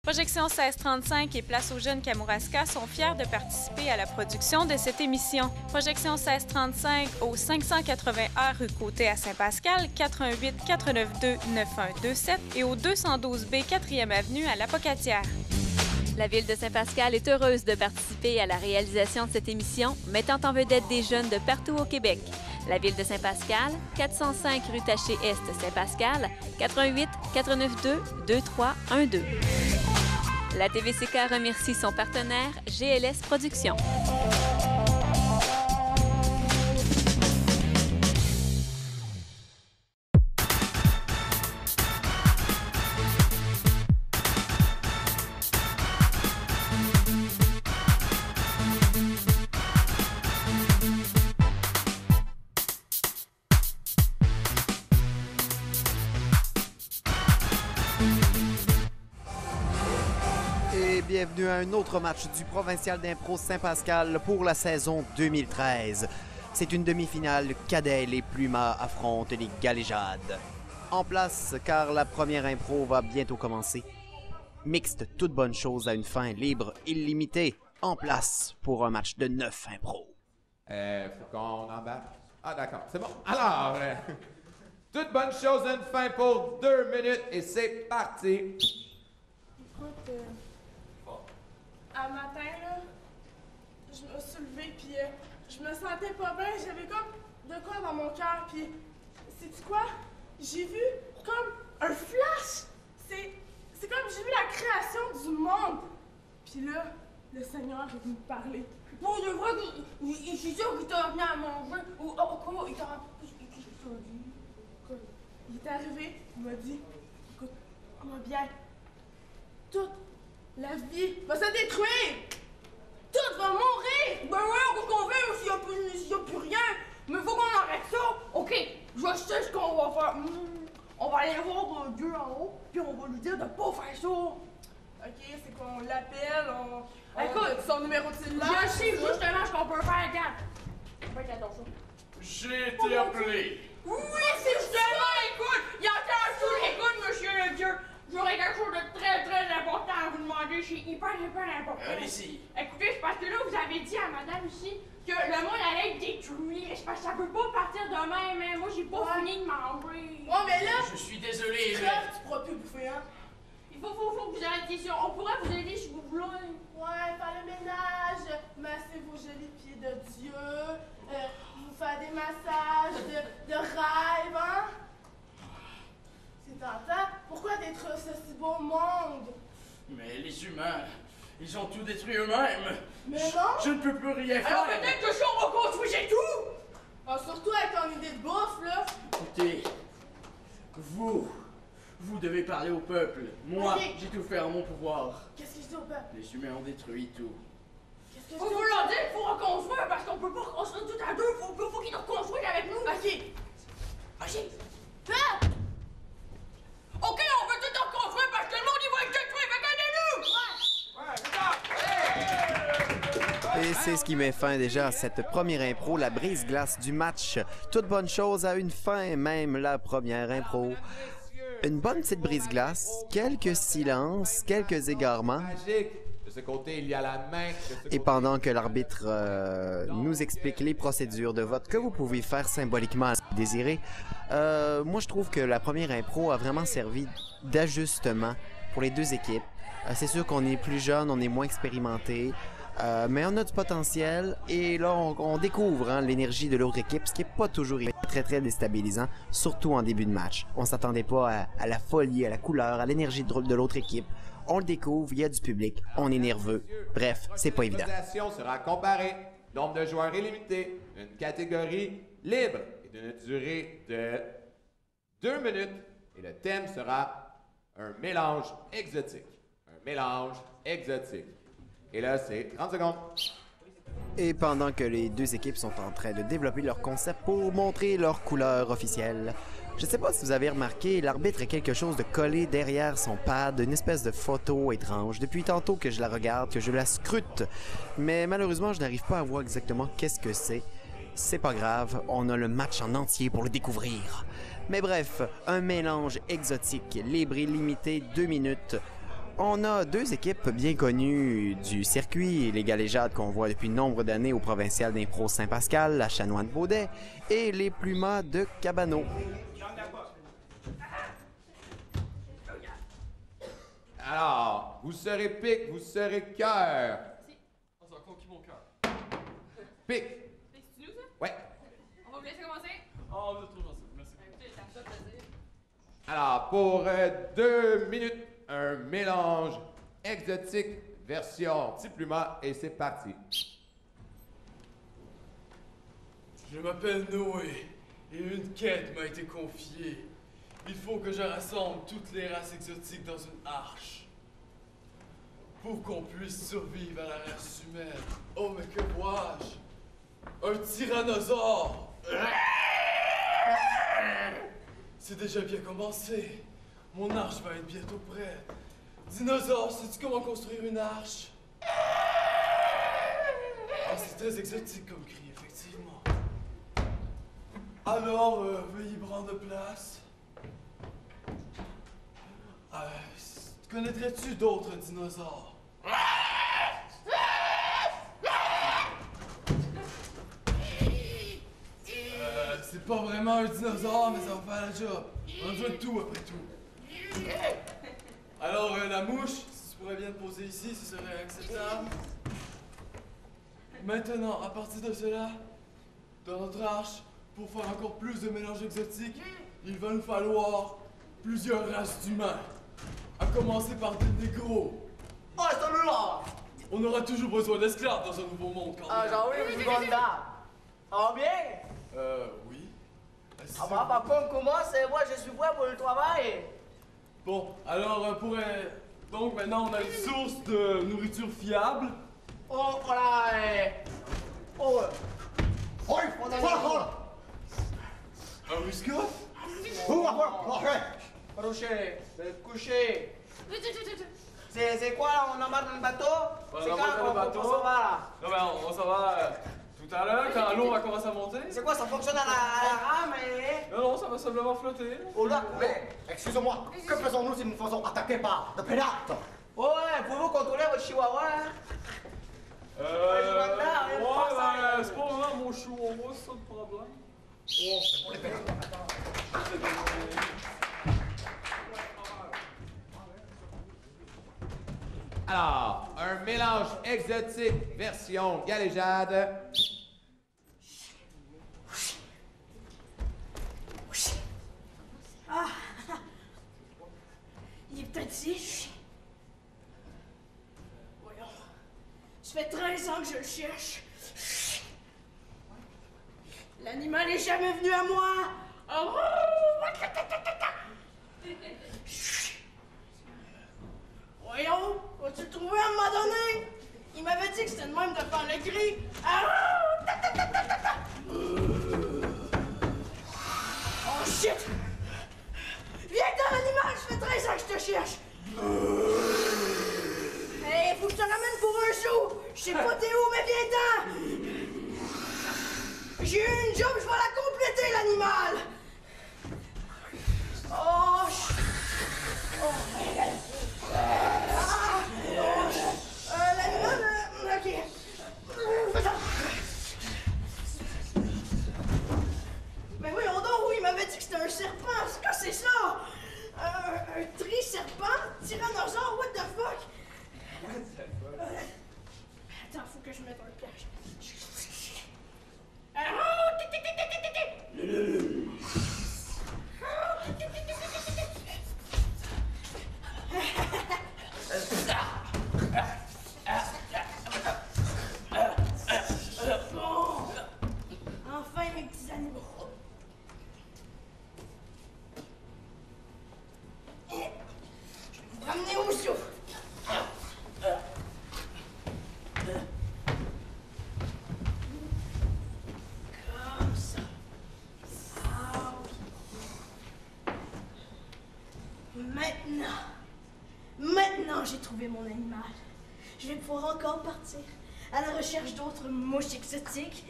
Projection 1635 et Place aux Jeunes Kamouraska sont fiers de participer à la production de cette émission. Projection 1635 au 580A rue Côté à Saint-Pascal, 88 492 9127 et au 212B 4e avenue à l'Apocatière. La Ville de Saint-Pascal est heureuse de participer à la réalisation de cette émission, mettant en vedette des jeunes de partout au Québec. La Ville de Saint-Pascal, 405 rue Taché-Est, Saint-Pascal, 88 492 2312. La TVCK remercie son partenaire GLS Productions. Bienvenue à un autre match du Provincial d'Impro Saint-Pascal pour la saison 2013. C'est une demi-finale cadet, les Plumas affrontent les Galéjades. En place, car la première impro va bientôt commencer. Mixte, toute bonne chose à une fin libre, illimitée. En place pour un match de 9 impro. Faut qu'on embarque. Ah d'accord, c'est bon. Alors, toute bonne chose à une fin pour 2 minutes et c'est parti. Écoute, un matin, là, je me suis levée, puis je me sentais pas bien. J'avais comme de quoi dans mon cœur, puis sais-tu quoi? J'ai vu comme un flash. C'est comme j'ai vu la création du monde. Puis là, le Seigneur est venu me parler. Pour de vrai, je suis sûr qu'il t'a venu à manger. Ou comment il t'a dit? Il est arrivé, il m'a dit, écoute, moi bien, toute la vie va se détruire! Tout va mourir! Ben ouais, qu'est-ce qu'on fait s'il y a plus rien? Mais faut qu'on arrête ça! Ok, je sais ce qu'on va faire. On va aller voir Dieu en haut, puis on va lui dire de pas faire ça. Ok, c'est qu'on l'appelle, on écoute, son numéro de cellulaire. Je sais justement ce qu'on peut faire, regarde. Faites attention. J'ai été appelé. Oui, c'est justement, écoute! Il y a encore tout, écoute, monsieur le Dieu! J'aurais quelque chose de très, très important à vous demander. C'est hyper important. Allez-y. Écoutez, c'est parce que là, vous avez dit à madame ici que le monde allait être détruit. C'est parce que ça peut pas partir demain, mais moi, j'ai pas fini de manger. Ouais, mais là... Je suis désolé, mais... tu pourras plus bouffer, hein? Il faut que vous arrêtiez ça. On pourrait vous aider si vous voulez. Ouais, faire le ménage, masser vos jolis pieds de Dieu, vous faire des massages de rêve, hein? C'est tentant. Pourquoi détruire ce si beau monde? Mais les humains, ils ont tout détruit eux-mêmes. Mais non! Je ne peux plus rien faire. Alors peut-être que si on reconstruisait tout! Ah, surtout avec ton idée de bouffe, là. Écoutez, vous devez parler au peuple. Moi, j'ai tout fait en mon pouvoir. Qu'est-ce que je dis au peuple? Les humains ont détruit tout. Qu'est-ce que je dis? Faut leur dire qu'il faut reconstruire parce qu'on peut pas reconstruire tout à deux. Faut qu'ils nous reconstruisent avec nous. Ok. Ah! Ok, on veut tout reconstruire parce que le monde, il va être détruit. Fait qu'aidez-nous! Et c'est ce qui met fin déjà à cette première impro, la brise-glace du match. Toute bonne chose a une fin, même la première impro. Une bonne petite brise-glace, quelques silences, quelques égarements. De ce côté, il y a la main. Et pendant que l'arbitre nous explique les procédures de vote que vous pouvez faire symboliquement si vous désirez, moi je trouve que la première impro a vraiment servi d'ajustement pour les deux équipes. C'est sûr qu'on est plus jeune, on est moins expérimenté, mais on a du potentiel et là on découvre l'énergie de l'autre équipe, ce qui n'est pas toujours très très déstabilisant, surtout en début de match. On s'attendait pas à la folie, à la couleur, à l'énergie de l'autre équipe. On le découvre, il y a du public, on est nerveux. Bref, c'est pas évident. La sera comparée. Nombre de joueurs illimité, une catégorie libre et d'une durée de 2 minutes. Et le thème sera un mélange exotique. Un mélange exotique. Et là, c'est 30 secondes. Et pendant que les deux équipes sont en train de développer leur concept pour montrer leur couleur officielle, je ne sais pas si vous avez remarqué, l'arbitre a quelque chose de collé derrière son pad, une espèce de photo étrange. Depuis tantôt que je la regarde, que je la scrute, mais malheureusement, je n'arrive pas à voir exactement qu'est-ce que c'est. C'est pas grave, on a le match en entier pour le découvrir. Mais bref, un mélange exotique, libre et limité, 2 minutes. On a deux équipes bien connues du circuit, les Galéjades qu'on voit depuis nombre d'années au provincial d'impro Saint-Pascal, la Chanoine Baudet, et les Plumas de Cabano. Alors, vous serez pique, vous serez cœur. On s'en conquis mon cœur. Pique. C'est nous, ça? Ouais. On va vous laisser commencer. Oh, vous êtes trop gentil. Merci. Écoutez, c'est à ça de le dire. Alors, pour 2 minutes, un mélange exotique version Petit Pluma et c'est parti. Je m'appelle Noé et une quête m'a été confiée. Il faut que je rassemble toutes les races exotiques dans une arche pour qu'on puisse survivre à la race humaine. Oh, mais que vois-je? Un tyrannosaure! C'est déjà bien commencé. Mon arche va être bientôt prête. Dinosaure, sais-tu comment construire une arche? Ah, c'est très exotique comme cri, effectivement. Alors, veuillez prendre place. Connaîtrais-tu d'autres dinosaures? C'est pas vraiment un dinosaure, mais ça va faire la job. On a besoin de tout, après tout. Alors, la mouche, si tu pourrais bien te poser ici, ce serait acceptable. Maintenant, à partir de cela, dans notre arche, pour faire encore plus de mélanges exotiques, il va nous falloir plusieurs races d'humains. À commencer par des négros. Oh, celui-là! On aura toujours besoin d'esclaves dans un nouveau monde, quand Ah, même. j'ai envie de Gonda. Ça va bien? Oui. Ah bah, par contre, commence et moi, je suis prêt pour le travail. Bon, alors, donc, maintenant, on a une source de nourriture fiable. Oh, voilà, Oh, Oj, on a voilà. Un ruscoff? Rocher, coucher. C'est quoi là? On embarque dans le bateau? On C'est embarque dans le quand bateau. on s'en va là? Non, mais on s'en va tout à l'heure, quand l'eau va commencer à monter. C'est quoi? Ça fonctionne à la rame et... Non, ça va simplement flotter. Au lac? Mais, excusez-moi, que faisons-nous si nous nous faisons attaquer par de pirates? Ouais, pouvez-vous contrôler votre chihuahua? Hein? C'est pas vraiment mon chihuahua, c'est ça le problème. Pour les pirates. Alors, un mélange exotique version galéjade. Ah! Il est peut-être ici. Voyons. Ça fait 13 ans que je le cherche. L'animal est jamais venu à moi. Oh! Voyons, vas-tu le trouver à un moment donné? Il m'avait dit que c'était de même de faire le cri. Oh shit! Viens-t'en, l'animal, ça fait 13 ans que je te cherche. Hey, faut que je te ramène pour un sou. Je sais pas t'es où, mais viens-t'en. J'ai eu une job, je vais la compléter, l'animal. Oh, l'animal, ok. Mais voyons donc, oui, il m'avait dit que c'était un serpent. C'est quoi, c'est ça? Un tri-serpent? Tyrannosaure? What the fuck? Attends, faut que je mette un cache. Bon, enfin mes petits animaux. Je vais vous ramener au zoo. Comme ça. Ah oui. Maintenant j'ai trouvé mon animal. Je vais pouvoir encore partir à la recherche d'autres mouches exotiques.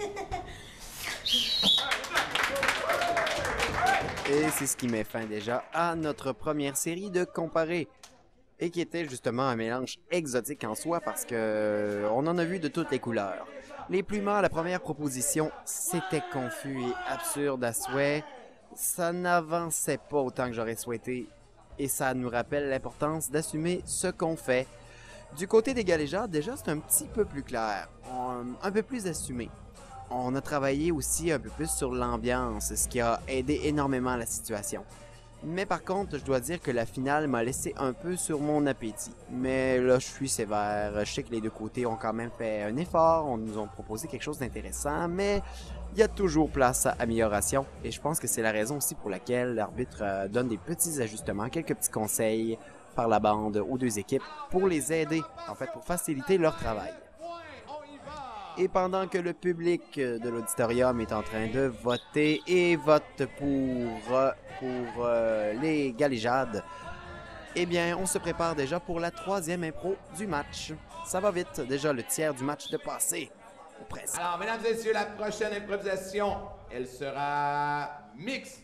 Et c'est ce qui met fin déjà à notre première série de Comparer. et qui était justement un mélange exotique en soi parce que on en a vu de toutes les couleurs. Les Plumas, la première proposition, c'était confus et absurde à souhait. Ça n'avançait pas autant que j'aurais souhaité et ça nous rappelle l'importance d'assumer ce qu'on fait. Du côté des galéjades, déjà, c'est un petit peu plus clair, un peu plus assumé. On a travaillé aussi un peu plus sur l'ambiance, ce qui a aidé énormément la situation. Mais par contre, je dois dire que la finale m'a laissé un peu sur mon appétit. Mais là, je suis sévère. Je sais que les deux côtés ont quand même fait un effort, on nous ont proposé quelque chose d'intéressant, mais il y a toujours place à amélioration. Et je pense que c'est la raison aussi pour laquelle l'arbitre donne des petits ajustements, quelques petits conseils par la bande aux deux équipes pour les aider, en fait, pour faciliter leur travail. Et pendant que le public de l'auditorium est en train de voter et vote pour les galéjades, eh bien, on se prépare déjà pour la troisième impro du match. Ça va vite, déjà le tiers du match de passé, ou presque. Alors, mesdames et messieurs, la prochaine improvisation, elle sera mixte.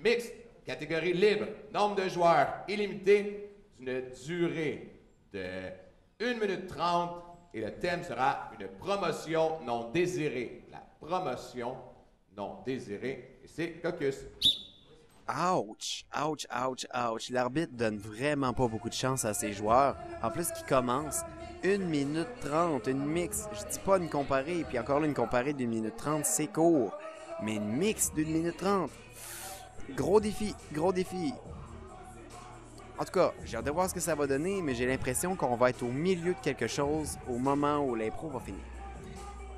Mixte, catégorie libre, nombre de joueurs illimité, d'une durée de 1 minute 30 et le thème sera une promotion non désirée. La promotion non désirée, et c'est Caucus. Ouch, ouch, ouch, ouch. L'arbitre donne vraiment pas beaucoup de chance à ses joueurs. En plus, qui commence 1 minute 30, une mix. Je dis pas une comparée, puis encore là, une comparée d'1 minute 30, c'est court. Mais une mix d'1 minute 30, gros défi, gros défi. En tout cas, j'ai hâte de voir ce que ça va donner, mais j'ai l'impression qu'on va être au milieu de quelque chose au moment où l'impro va finir.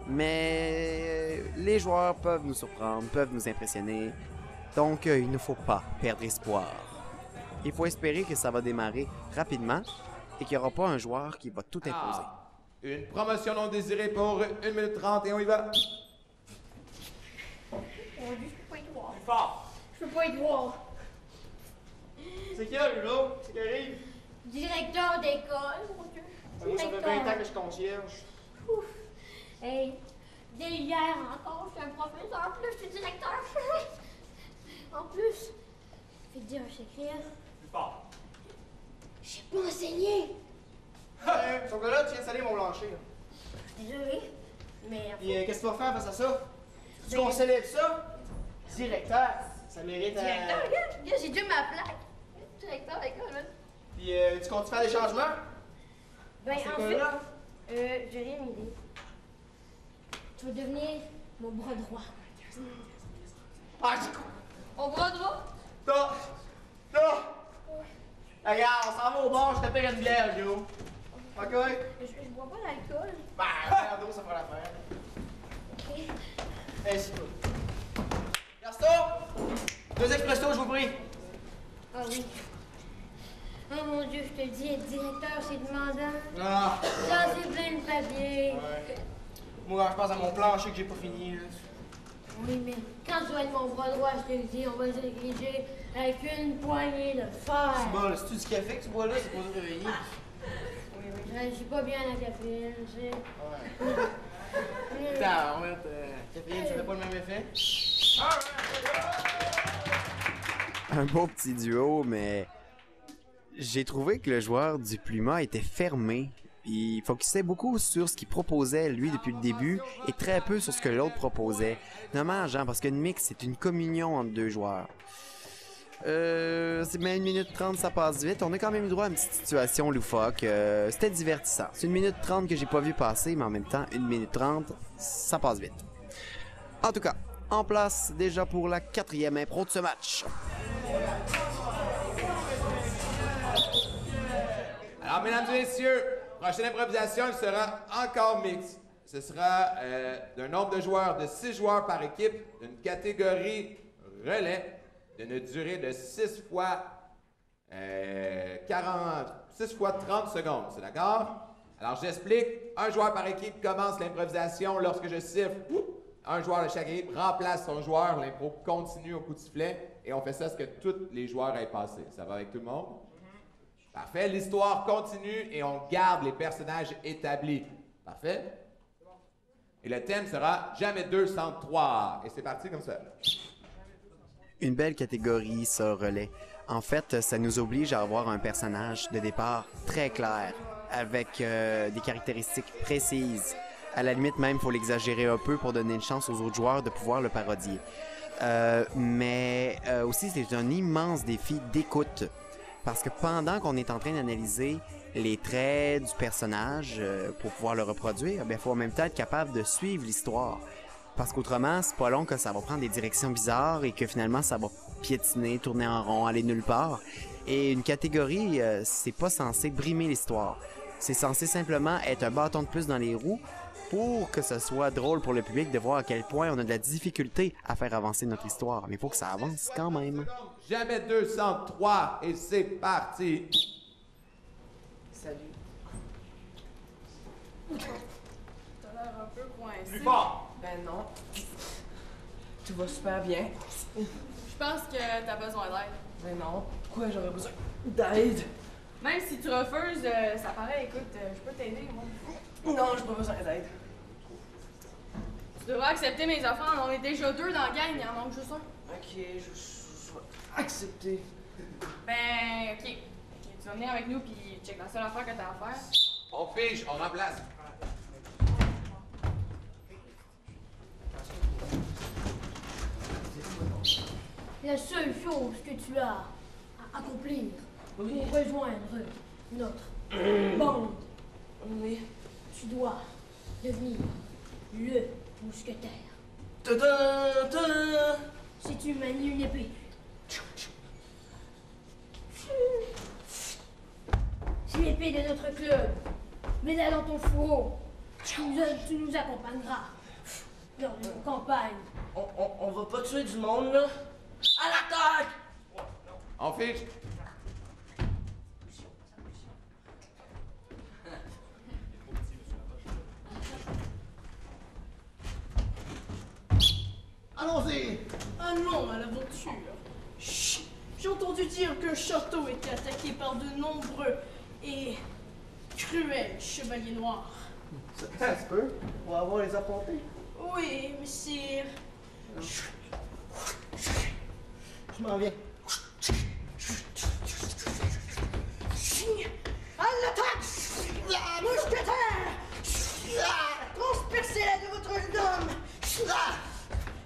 Mais les joueurs peuvent nous surprendre, peuvent nous impressionner, donc il ne faut pas perdre espoir. Il faut espérer que ça va démarrer rapidement et qu'il n'y aura pas un joueur qui va tout imposer. Une promotion non désirée pour 1 minute 30 et on y va. Mon Dieu, je peux pas y croire. Plus fort. Je peux pas y croire. C'est qui, là, Lulo? C'est qui arrive? Directeur d'école, mon Dieu. Moi, ça fait 20 ans que je suis concierge. Ouf. Hey, dès hier encore, je suis un professeur, puis là, je suis directeur. En plus, je vais te dire un secret. Plus fort. J'ai pas enseigné. Son gars-là, tu viens de salir mon plancher. Désolé, mais... Puis, qu'est-ce que tu vas faire face à ça? Tu qu'on célèbre ça? Directeur, ça mérite... Directeur, regarde, j'ai déjà ma plaque. Directeur d'école, man. Puis, tu comptes faire des changements? Ben, Dans cette en fait, école-là? j'ai une idée. Tu vas devenir mon bras droit. Ah, j'ai quoi? Mon bras droit? Regarde, on s'en va au bar, je te paye une bière, Joe. OK? Je bois pas d'alcool. Ben, un verre d'eau, ça fera l'affaire. OK. Assieds-toi. Gaston! 2 expressos, je vous prie. Ah oui. Oh mon Dieu, je te dis, être directeur, c'est demandant. Ah! Ça, c'est plein de papier. Ouais. Moi, quand je pense à mon plancher que j'ai pas fini, là. Oui, mais quand tu vas être mon bras droit, je te le dis, on va se diriger avec une poignée de fer. C'est bon, là, c'est-tu du café que tu bois là? C'est pour te réveiller. Oui, mais je réagis pas bien à la caféine, tu sais. Ouais. Attends, on va mettre... caféine, ça fait pas le même effet? Un beau petit duo, mais j'ai trouvé que le joueur du Pluma était fermé. Il focusait beaucoup sur ce qu'il proposait, lui, depuis le début, et très peu sur ce que l'autre proposait. Dommage, hein, parce qu'une mix, c'est une communion entre deux joueurs. C'est bien 1 minute 30, ça passe vite. On a quand même eu droit à une petite situation loufoque. C'était divertissant. C'est 1 minute 30 que j'ai pas vu passer, mais en même temps, 1 minute 30, ça passe vite. En tout cas, en place déjà pour la 4e impro de ce match. Alors, mesdames et messieurs, prochaine improvisation, elle sera encore mixte. Ce sera d'un nombre de joueurs de 6 joueurs par équipe, d'une catégorie relais, d'une durée de 6 fois 30 secondes. C'est d'accord? Alors, j'explique. Un joueur par équipe commence l'improvisation lorsque je siffle. Un joueur de chaque équipe remplace son joueur. L'impro continue au coup de sifflet. Et on fait ça ce que tous les joueurs aient passé. Ça va avec tout le monde? Parfait. L'histoire continue et on garde les personnages établis. Parfait? Et le thème sera « Jamais 203 ». Et c'est parti comme ça. Une belle catégorie, ça, relais. En fait, ça nous oblige à avoir un personnage de départ très clair, avec des caractéristiques précises. À la limite même, il faut l'exagérer un peu pour donner une chance aux autres joueurs de pouvoir le parodier. Mais aussi, c'est un immense défi d'écoute. Parce que pendant qu'on est en train d'analyser les traits du personnage pour pouvoir le reproduire, il faut en même temps être capable de suivre l'histoire. Parce qu'autrement, c'est pas long que ça va prendre des directions bizarres et que finalement, ça va piétiner, tourner en rond, aller nulle part. Et une catégorie, c'est pas censé brimer l'histoire. C'est censé simplement être un bâton de plus dans les roues pour que ce soit drôle pour le public de voir à quel point on a de la difficulté à faire avancer notre histoire. Mais il faut que ça avance quand même. Jamais 203 et c'est parti. Salut. T'as l'air un peu coincé. Plus fort! Ben non. Tout va super bien. Je pense que t'as besoin d'aide. Ben non. Pourquoi j'aurais besoin d'aide? Même si tu refuses, ça paraît, écoute, je peux t'aider, moi. Non, j'ai pas besoin d'aide. Tu devras accepter mes offres, on est déjà 2 dans la gang, il en manque juste un. Ok, je vais accepter. Ben, ok. Tu vas venir avec nous, puis check la seule affaire que t'as à faire. On fiche, on remplace. La seule chose que tu as à accomplir pour rejoindre notre bande, Oui. tu dois devenir le mousquetaire. Tadam, tadam. Si tu manies une épée, c'est l'épée de notre club. Mets-la dans ton fourreau. Tu nous accompagneras dans une campagne. On va pas tuer du monde, là? À l'attaque! On fiche. Allons-y! Allons à l'aventure. Chut! J'ai entendu dire qu'un château était attaqué par de nombreux et cruels chevaliers noirs. Ça se peut. On va voir les affronter. Oui, messire. Je m'en viens. À l'attaque! Mousquetaire! Transpercez-la de votre homme!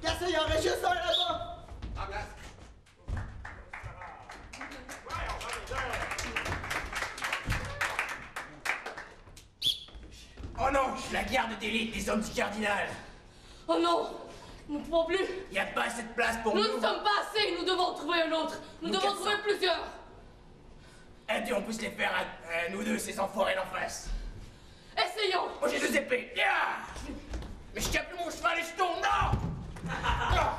Cassé, il y aurait juste un là-bas! Remplace. Oh non, je suis la garde d'élite des hommes du cardinal. Oh non! Nous ne pouvons plus! Y a pas assez de place pour Nous nous. ne sommes pas assez! Nous devons trouver un autre! Nous devons quatre trouver cents. plusieurs! Et on peut se les faire à nous deux, ces enfoirés d'en face. Essayons! Moi j'ai 2 épées. Yeah. Mais je tiens plus mon cheval et je tourne, non.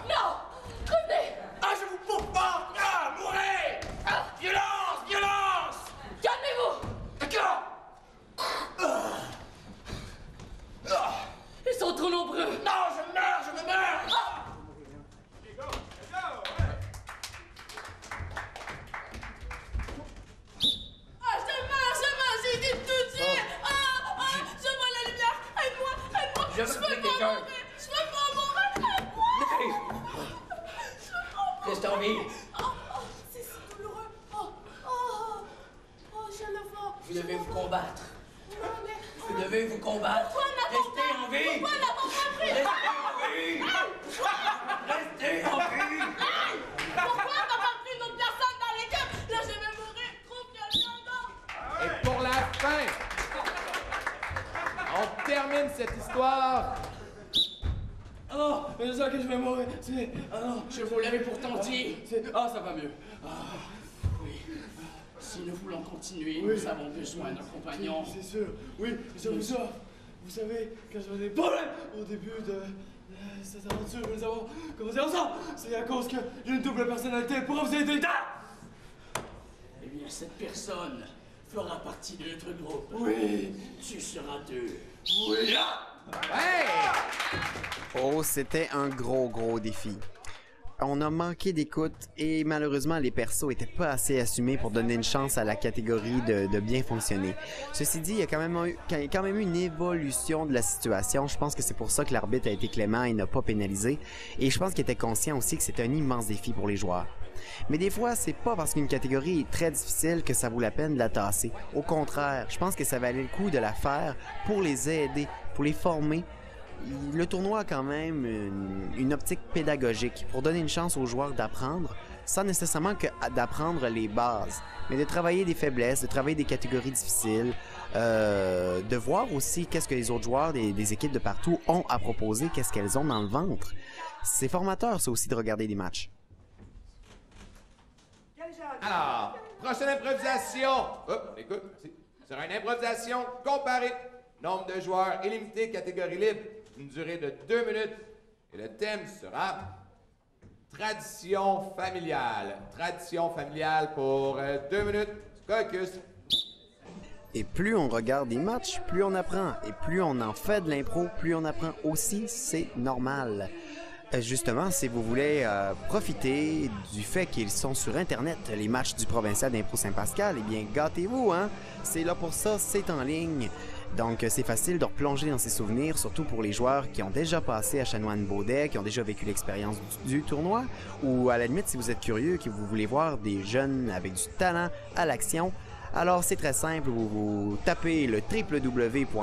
Non! Revenez! Ah, je vous pousse pas. Ah, mourrez. Violence, violence. Calmez-vous! D'accord. Ils sont trop nombreux! Non, je meurs, je me meurs. Ah, je meurs, j'ai été tout tuer! Je vois la lumière! Aide-moi! Je veux peux tuer pas quelqu'un. mourir! Je peux pas mourir! Aide-moi! Reste en vie. C'est si douloureux! J'ai le vent! Vous devez vous combattre. Non, mais... Vous devez vous combattre. Pourquoi n'a-t-on Restez en vie. Pourquoi n'a-t-on pas pris? Restez en vie. Restez en vie. Pourquoi t'as pas pris une autre personne dans l'équipe? Là, je vais mourir! Trouve quelqu'un d'autre! Et pour la fin, on termine cette histoire. Ah non, mais je sens que je vais mourir. Ah non, Je vous l'avais pourtant dit. Ah, ça va mieux. Oui. Si nous voulons continuer, Oui. nous avons besoin d'un compagnon. C'est sûr. Oui, je vous offre. Vous savez, quand j'avais des problèmes au début de cette aventure que nous avons commencé ensemble, c'est à cause que j'ai une double personnalité pour vous aider. Eh bien, cette personne fera partie de notre groupe. Oui. Tu seras 2. Oui. Hey! Oh, c'était un gros défi. On a manqué d'écoute et malheureusement les persos étaient pas assez assumés pour donner une chance à la catégorie de bien fonctionner. Ceci dit, il y a quand même eu une évolution de la situation. Je pense que c'est pour ça que l'arbitre a été clément et n'a pas pénalisé. Et je pense qu'il était conscient aussi que c'était un immense défi pour les joueurs. Mais des fois, c'est pas parce qu'une catégorie est très difficile que ça vaut la peine de la tasser. Au contraire, je pense que ça valait le coup de la faire pour les aider, pour les former. Le tournoi a quand même une optique pédagogique pour donner une chance aux joueurs d'apprendre, sans nécessairement que d'apprendre les bases, mais de travailler des faiblesses, de travailler des catégories difficiles, de voir aussi qu'est-ce que les autres joueurs des équipes de partout ont à proposer, qu'est-ce qu'elles ont dans le ventre. C'est formateur, ça aussi, de regarder des matchs. Alors, prochaine improvisation. Hop, écoute, ce sera une improvisation comparée. Nombre de joueurs illimité, catégorie libre, une durée de 2 minutes. Et le thème sera tradition familiale. Tradition familiale pour 2 minutes. Caucus. Et plus on regarde des matchs, plus on apprend. Et plus on en fait de l'impro, plus on apprend aussi, c'est normal. Justement, si vous voulez profiter du fait qu'ils sont sur Internet, les matchs du Provincial d'Impro Saint-Pascal, eh bien, gâtez-vous, hein? C'est là pour ça, c'est en ligne. Donc, c'est facile de replonger dans ses souvenirs, surtout pour les joueurs qui ont déjà passé à Chanoine-Baudet, qui ont déjà vécu l'expérience du tournoi, ou à la limite, si vous êtes curieux, que vous voulez voir des jeunes avec du talent à l'action. Alors, c'est très simple, vous tapez le www.tvck.org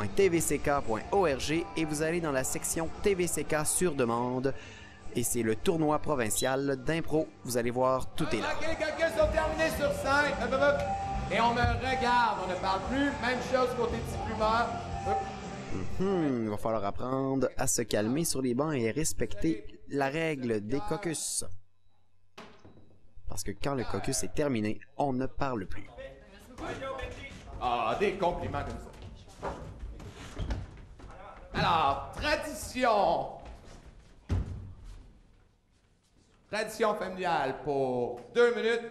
et vous allez dans la section TVCK sur demande. Et c'est le tournoi provincial d'impro. Vous allez voir, tout est là. OK, les caucus sont terminés sur 5. Et on me regarde, on ne parle plus. Même chose côté petit plumeur. Il va falloir apprendre à se calmer sur les bancs et respecter la règle des caucus. Parce que quand le caucus est terminé, on ne parle plus. Ah, des compliments comme ça. Alors, tradition. Tradition familiale pour 2 minutes.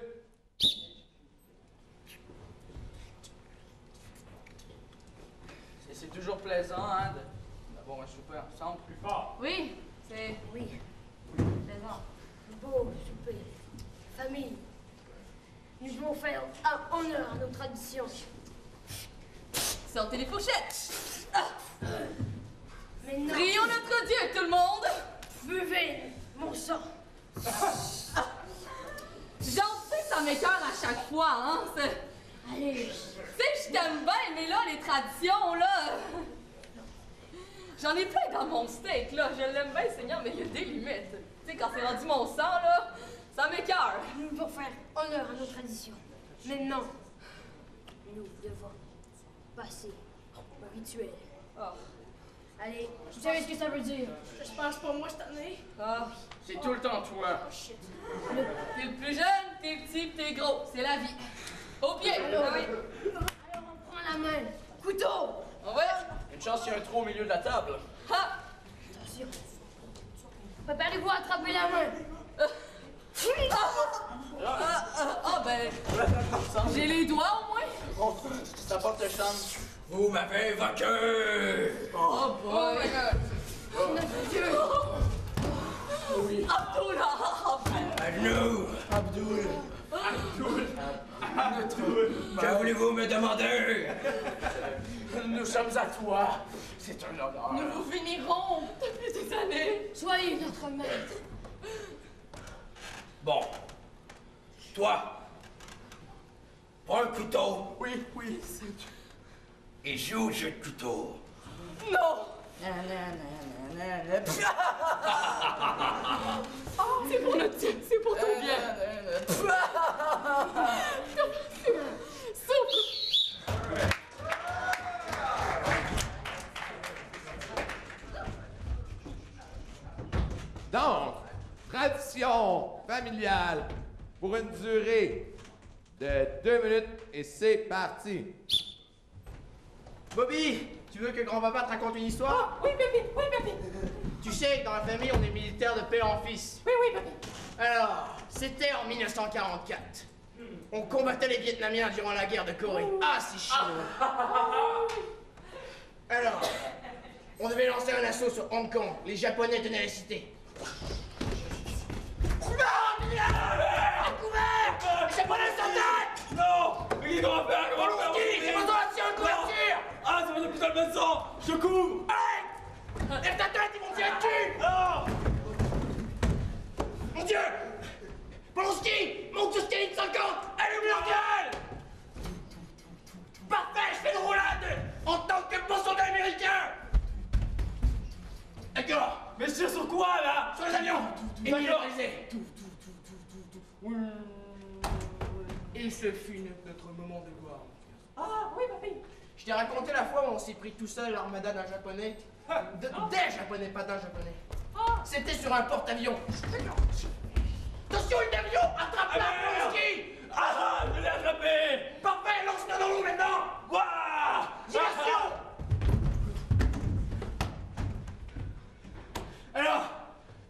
C'est toujours plaisant, hein, d'avoir un souper ensemble plus fort. Oui, c'est... Oui. Plaisant. Beau souper. Famille. Nous devons faire honneur à nos traditions. Sortez les fourchettes! Mais non. Prions notre Dieu, tout le monde! Buvez mon sang. J'en sais, ça m'écoeure à chaque fois, hein? Allez. Tu sais, je t'aime bien, mais là, les traditions, là... J'en ai plein dans mon steak, là. Je l'aime bien, Seigneur, mais il y a des limites. Tu sais, quand c'est rendu mon sang, là, ça m'écoeure. Nous devons faire honneur à nos traditions. Maintenant, nous devons passer au rituel. Oh. Allez, vous savez ce que ça veut dire? Je pense pas moi cette année. Ah. C'est tout le temps toi. Oh shit. T'es le plus jeune, t'es petit, pis t'es gros. C'est la vie. Au pied! Alors, Ah oui. alors on prend la main. Couteau! On va. Une chance qu'il y a un trou au milieu de la table. Ha! Attention. Préparez-vous à attraper la main. Ben... J'ai les doigts, au moins? Bon, ça porte chance. Vous m'avez vaincu! Oh boy! Notre Dieu! Oui. Abdullah! À nous! Abdul. Que voulez-vous me demander? Nous sommes à toi. C'est un honneur. Nous vous finirons depuis des années. Soyez notre maître. Bon. Toi. Prends un couteau Oui, oui, c'est... et joue au jeu de couteau. Non! C'est pour notre Dieu, c'est pour ton bien. Donc, tradition familiale pour une durée de 2 minutes et c'est parti. Bobby, tu veux que grand-papa te raconte une histoire? Oui, bébé, oui, bébé. Tu sais que dans la famille, on est militaire de père en fils. Oui, oui, bébé. Alors, c'était en 1944. On combattait les Vietnamiens durant la guerre de Corée. Ah, c'est chaud. Alors, on devait lancer un assaut sur Hong Kong. Les Japonais tenaient la cité. Qu'est-ce qu'on va faire? Comment on va faire? J'ai besoin de couverture! Ah, c'est mon hôpital de médecin! Je couvre! Allez! Lève ta tête, ils vont tirer dessus! Non! Mon Dieu! Polonski! Monte sur Scaling 50! Allume leur gueule! Parfait, je fais une roulade! En tant que bon soldat américain! D'accord! Mais je tire sur quoi, là? Sur les avions! Et militarisés! Et ce fut notre moment de gloire. Ah, oui, papy! Je t'ai raconté la fois où on s'est pris tout seul l'armada d'un japonais. Des japonais, pas d'un japonais. C'était sur un porte-avions. Attention, une avion! Attrape-la, Polonski! Ah, je l'ai attrapé! Parfait, lance-le dans l'eau maintenant! Waouh! Diversion! Alors,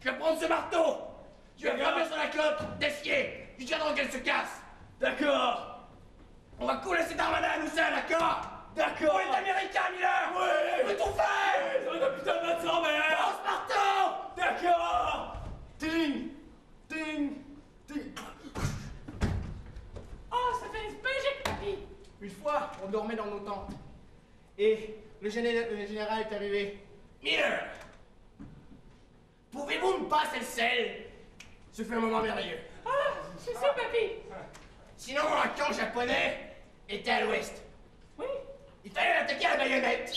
je vais prendre ce marteau! Tu vas grimper sur la clotte, défier, jusqu'à temps qu'elle se casse! D'accord! On va couler cette armada à nous seuls, d'accord? D'accord! On est américain, Miller! Oui! On peut tout faire! C'est un hôpital de médecin, mais... Lance marteau! D'accord! Ting! Ting! Ting! Oh, ça fait une pégique, papy! Une fois, on dormait dans nos tentes. Et le général est arrivé. Miller! Pouvez-vous me passer le sel? Ce fut un moment merveilleux. Ah, je sais, papy! Sinon, un camp japonais était à l'ouest. Oui? Il fallait l'attaquer à la baïonnette.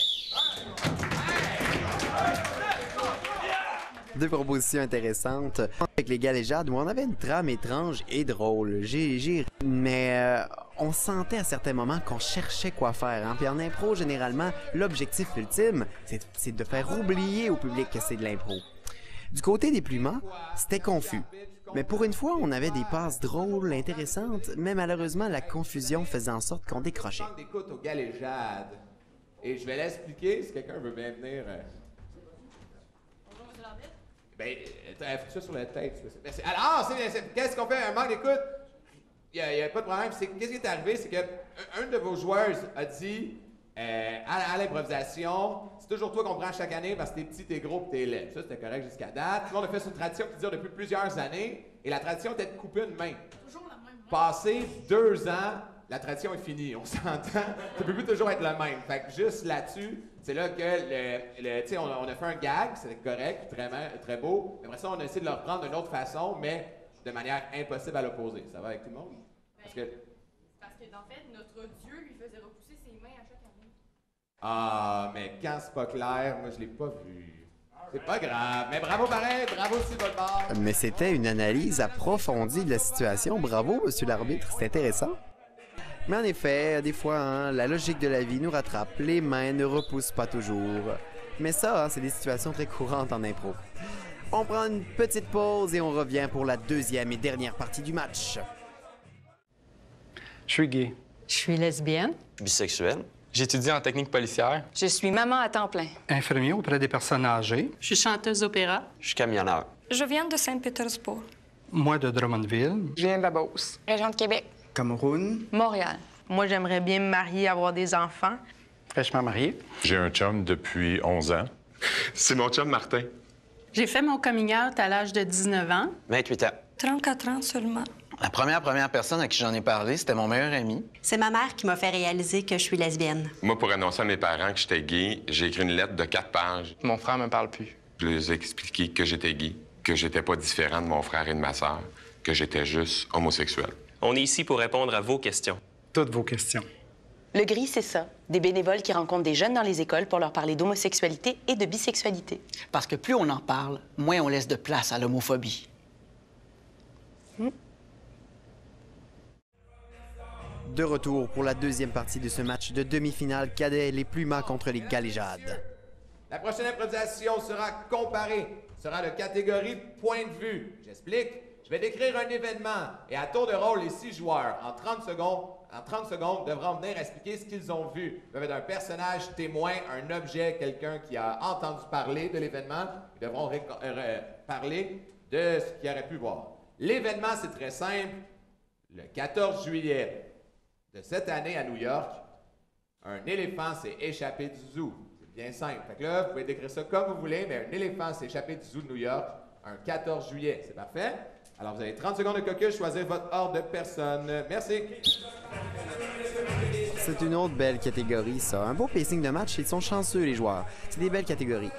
Deux propositions intéressantes. Avec les galéjades où on avait une trame étrange et drôle. Mais on sentait à certains moments qu'on cherchait quoi faire. Hein? Puis en impro, généralement, l'objectif ultime, c'est de faire oublier au public que c'est de l'impro. Du côté des Plumans, c'était confus. Mais pour une fois, on avait des passes drôles, intéressantes, mais malheureusement, la confusion faisait en sorte qu'on décrochait. D'écoute aux galéjades. Et je vais l'expliquer si quelqu'un veut bien venir. Bonjour, monsieur l'arbitre. Ben, fous ça sur la tête. Alors, qu'est-ce qu'on fait? Un manque d'écoute? Il n'y a pas de problème. Qu'est-ce qui est arrivé? C'est qu'un de vos joueurs a dit à l'improvisation, c'est toujours toi qu'on prend chaque année parce que t'es petit, t'es gros, t'es laid. Ça, c'était correct jusqu'à date. Tout le monde a fait cette tradition qui dure depuis plusieurs années. Et la tradition était de couper une main. Toujours la même main. Passé 2 ans, la tradition est finie. On s'entend. Ça peut plus toujours être le même. Fait que juste là-dessus, c'est là que tu sais, on a fait un gag, c'était correct, très beau. Après ça, on a essayé de le reprendre d'une autre façon, mais de manière impossible à l'opposer. Ça va avec tout le monde? Parce que, en fait, notre Dieu lui faisait repousser ses mains à chaque année. Ah, mais quand c'est pas clair, moi, je l'ai pas vu. C'est pas grave. Mais bravo pareil, bravo aussi de votre part. Mais c'était une analyse approfondie de la situation. Bravo, monsieur l'arbitre, c'est intéressant. Mais en effet, des fois, hein, la logique de la vie nous rattrape. Les mains ne repoussent pas toujours. Mais ça, hein, c'est des situations très courantes en impro. On prend une petite pause et on revient pour la deuxième et dernière partie du match. Je suis gay. Je suis lesbienne. Bisexuelle. J'étudie en technique policière. Je suis maman à temps plein. Infirmier auprès des personnes âgées. Je suis chanteuse d'opéra. Je suis camionneur. Je viens de Saint-Pétersbourg. Moi, de Drummondville. Je viens de la Beauce. Région de Québec. Cameroun. Montréal. Moi, j'aimerais bien me marier, avoir des enfants. Fraîchement marié. J'ai un chum depuis 11 ans. C'est mon chum Martin. J'ai fait mon coming out à l'âge de 19 ans. 28 ans. 34 ans seulement. La première personne à qui j'en ai parlé, c'était mon meilleur ami. C'est ma mère qui m'a fait réaliser que je suis lesbienne. Moi, pour annoncer à mes parents que j'étais gay, j'ai écrit une lettre de 4 pages. Mon frère me parle plus. Je leur ai expliqué que j'étais gay, que j'étais pas différent de mon frère et de ma sœur, que j'étais juste homosexuel. On est ici pour répondre à vos questions. Toutes vos questions. Le Gris, c'est ça. Des bénévoles qui rencontrent des jeunes dans les écoles pour leur parler d'homosexualité et de bisexualité. Parce que plus on en parle, moins on laisse de place à l'homophobie. De retour pour la deuxième partie de ce match de demi-finale cadet, les Plumans contre les Galéjades. La prochaine improvisation sera comparée, sera de catégorie point de vue. J'explique. Je vais décrire un événement et à tour de rôle, les 6 joueurs, en 30 secondes, devront venir expliquer ce qu'ils ont vu. Ils peuvent être un personnage témoin, un objet, quelqu'un qui a entendu parler de l'événement. Ils devront parler de ce qu'ils auraient pu voir. L'événement, c'est très simple. Le 14 juillet de cette année à New York, un éléphant s'est échappé du zoo. C'est bien simple. Fait que là, vous pouvez décrire ça comme vous voulez, mais un éléphant s'est échappé du zoo de New York un 14 juillet. C'est parfait. Alors, vous avez 30 secondes de caucus, choisir votre ordre de personnes. Merci. C'est une autre belle catégorie, ça. Un beau pacing de match, ils sont chanceux, les joueurs. C'est des belles catégories.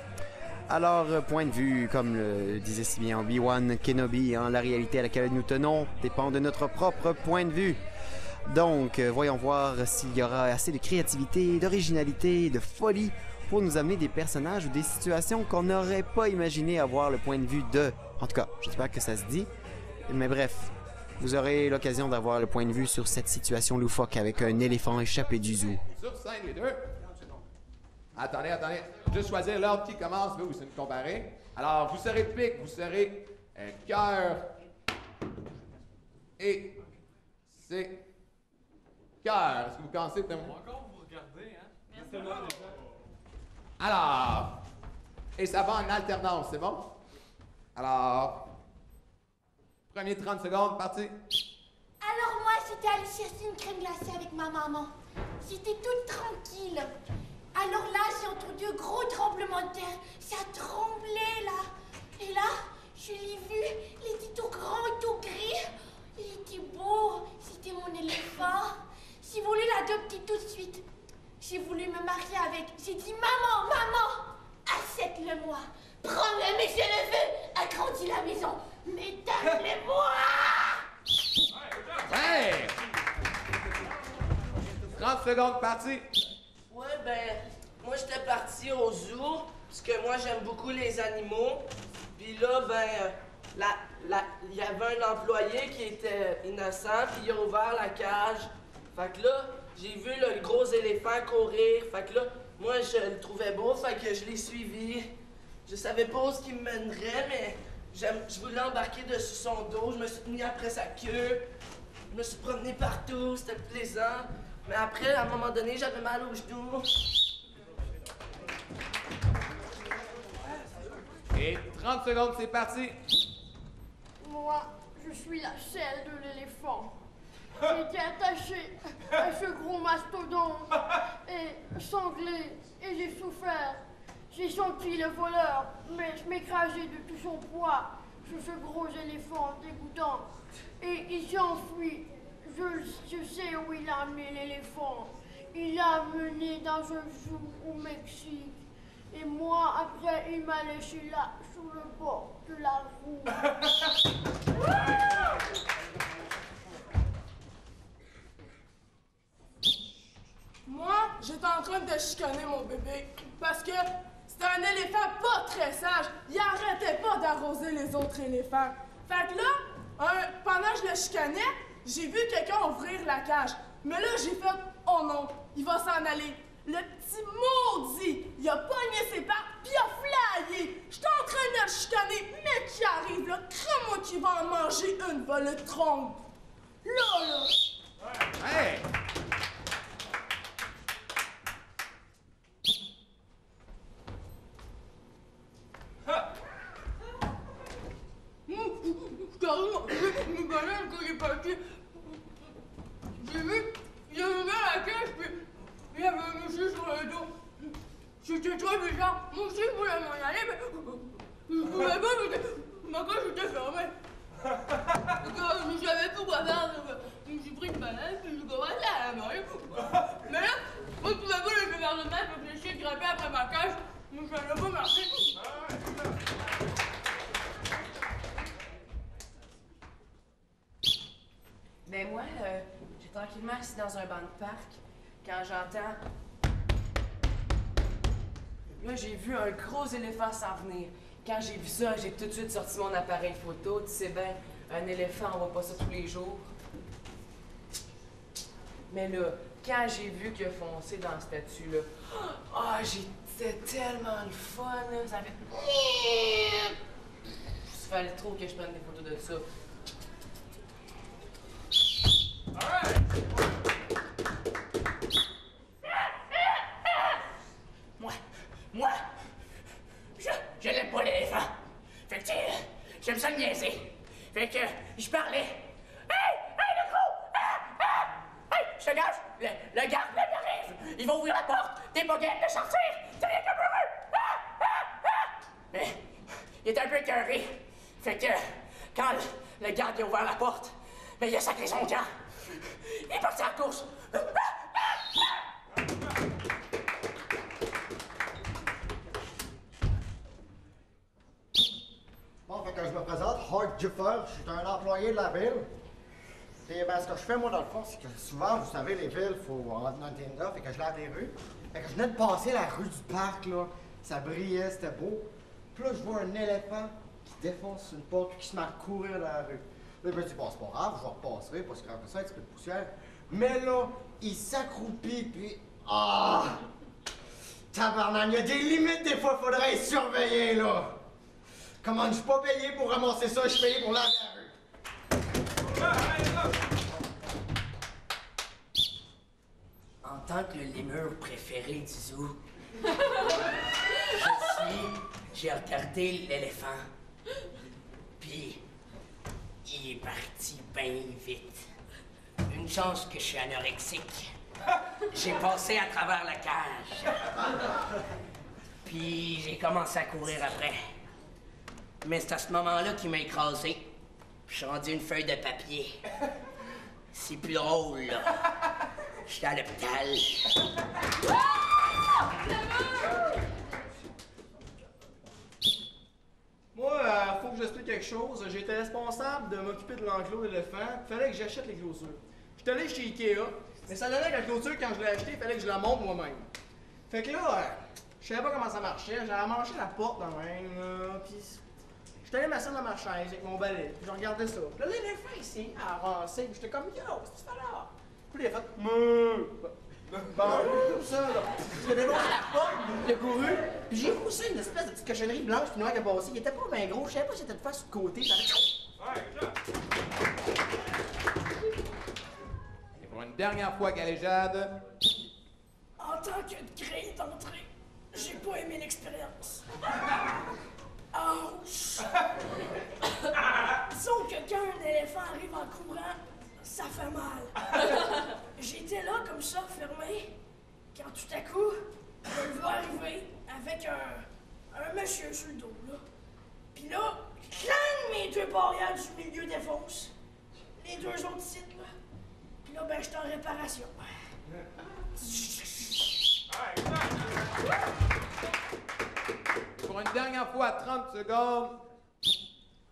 Alors, point de vue, comme le disait si bien Obi-Wan Kenobi, hein, la réalité à laquelle nous tenons dépend de notre propre point de vue. Donc, voyons voir s'il y aura assez de créativité, d'originalité, de folie pour nous amener des personnages ou des situations qu'on n'aurait pas imaginé avoir le point de vue de. En tout cas, j'espère que ça se dit. Mais bref, vous aurez l'occasion d'avoir le point de vue sur cette situation loufoque avec un éléphant échappé du zoo. Sur scène, les deux. Attendez. Juste choisir l'ordre qui commence, là, où c'est une comparée. Alors, vous serez pique, vous serez cœur. Et c'est cœur. Est-ce que vous pensez de moi? Encore vous regardez, hein? Alors, et ça va en alternance, c'est bon? Alors, premier 30 secondes, parti. Alors moi, j'étais allée chercher une crème glacée avec ma maman. J'étais toute tranquille. Alors là, j'ai entendu un gros tremblement de terre. Ça tremblait, là. Et là, je l'ai vu. Il était tout grand, tout gris. Il était beau. C'était mon éléphant. J'ai voulu l'adopter tout de suite. J'ai voulu me marier avec. J'ai dit, maman, achète-le-moi. Prends-le, mais je le veux. Agrandis la maison. Mais donne-le-moi. Hey! 30 secondes, parti. Ouais, ben, moi j'étais parti au zoo, parce que moi j'aime beaucoup les animaux. Puis là, ben, il y avait un employé qui était innocent, puis il a ouvert la cage. Fait que là, j'ai vu le gros éléphant courir. Fait que là, moi je le trouvais beau, fait que je l'ai suivi. Je savais pas où ce qui me mènerait, mais je voulais embarquer dessus son dos. Je me suis tenu après sa queue. Je me suis promené partout, c'était plaisant. Mais après, à un moment donné, j'avais mal aux genoux. Et 30 secondes, c'est parti. Moi, je suis la selle de l'éléphant. J'ai été attachée à ce gros mastodonte et sanglé, et j'ai souffert. J'ai senti le voleur, mais je m'écrasais de tout son poids sur ce gros éléphant dégoûtant. Et il s'est enfui. Je sais où il a amené l'éléphant. Il l'a amené dans un zoo au Mexique. Et moi, après, il m'a laissé là, sous le bord de la roue. Moi, j'étais en train de chicaner mon bébé parce que c'était un éléphant pas très sage. Il arrêtait pas d'arroser les autres éléphants. Fait que là, pendant que je le chicanais, j'ai vu quelqu'un ouvrir la cage. Mais là, j'ai fait « Oh non, il va s'en aller. » Le petit maudit, il a pogné ses pattes, puis il a flyé. J'étais en train de le chicaner, mais qui arrive, là, crée-moi qu'il va en manger une volée de trompe. Là. Hey! Carrément, mes bananes, quand il est parti, j'ai vu, il a ouvert la cage, puis il y avait un monsieur sur le dos. C'était très bizarre. Moi aussi, je voulais m'en aller, mais je pouvais pas, parce que ma cage était fermée. Je savais plus quoi faire, je me suis pris une banane, puis j'ai commencé à la manger. Mais là, moi, je pouvais pas laisser faire de mal, parce que les chiens grappaient après ma cage, donc ça n'a pas marché. Ben moi, j'ai tranquillement assis dans un banc de parc quand j'entends... Là, j'ai vu un gros éléphant s'en venir. Quand j'ai vu ça, j'ai tout de suite sorti mon appareil photo. Tu sais bien, un éléphant, on voit pas ça tous les jours. Mais là, quand j'ai vu qu'il a foncé dans la statue-là, j'étais tellement le fun, là. Ça fait... Il fallait trop que je prenne des photos de ça. Moi, je n'aime pas l'éléphant. Fait que, j'aime ça le niaiser. Fait que, je parlais. Hey, le gros! Hey, je te gage, le garde là, il arrive. Il va ouvrir la porte. T'es pas game de sortir. T'es rien comme heureux. Mais, il était un peu écœuré. Fait que, quand le garde a ouvert la porte, ben, il a sacré son camp. Il est parti à la course. Bon, fait que je me présente, Hart Juffer, je suis un employé de la ville. Et ben, ce que je fais, moi, dans le fond, c'est que souvent, vous savez, les villes, faut en là, fait que je lave les rues. Fait que je venais de passer la rue du parc, là. Ça brillait, c'était beau. Puis là, je vois un éléphant qui défonce une porte puis qui se met à courir dans la rue. Là, je me dis, bon, c'est pas grave, je repasserai parce qu'après ça, un petit peu de poussière. Mais là, il s'accroupit, puis... Ah! Tabarnak, il y a des limites, des fois, faudrait surveiller, là. Comment je suis pas payé pour ramasser ça, je suis payé pour laver la rue. En tant que lémur préféré du zoo, j'ai regardé l'éléphant, puis il est parti bien vite. Une chance que je suis anorexique. J'ai passé à travers la cage, puis j'ai commencé à courir après. Mais c'est à ce moment-là qu'il m'a écrasé. Je suis rendu une feuille de papier. C'est plus drôle, là. J'étais à l'hôpital. Moi, faut que j'explique quelque chose. J'ai été responsable de m'occuper de l'enclos d'éléphant. Fallait que j'achète les clôtures. J'étais allé chez Ikea, mais ça donnait que la clôture, quand je l'ai achetée, il fallait que je la monte moi-même. Fait que là, je savais pas comment ça marchait. J'avais manché la porte de même, là, pis... J'étais allé m'asseoir dans ma chaise avec mon balai, puis je regardais ça. Puis là, l'éléphant, il s'est avancé, puis j'étais comme, yo, qu'est-ce que tu fais là? Puis il a fait, meuh! Bon, comme ça, là. Il a défoncé la porte, il a couru, puis j'ai poussé une espèce de petite cochonnerie blanche puis noire qui a passé. Il était pas bien gros, je savais pas si c'était de face sur le côté. Et pour une dernière fois, Galéjade. En tant que grille d'entrée, j'ai pas aimé l'expérience. Ouch! Disons que quand un éléphant arrive en courant, ça fait mal. J'étais là comme ça, fermé, quand tout à coup, je le vois arriver avec un monsieur sur le dos, là. Puis là, clang, mes deux barrières du milieu défoncent. Les deux autres sites, là. Puis là, ben, j'étais en réparation. Pour une dernière fois, 30 secondes.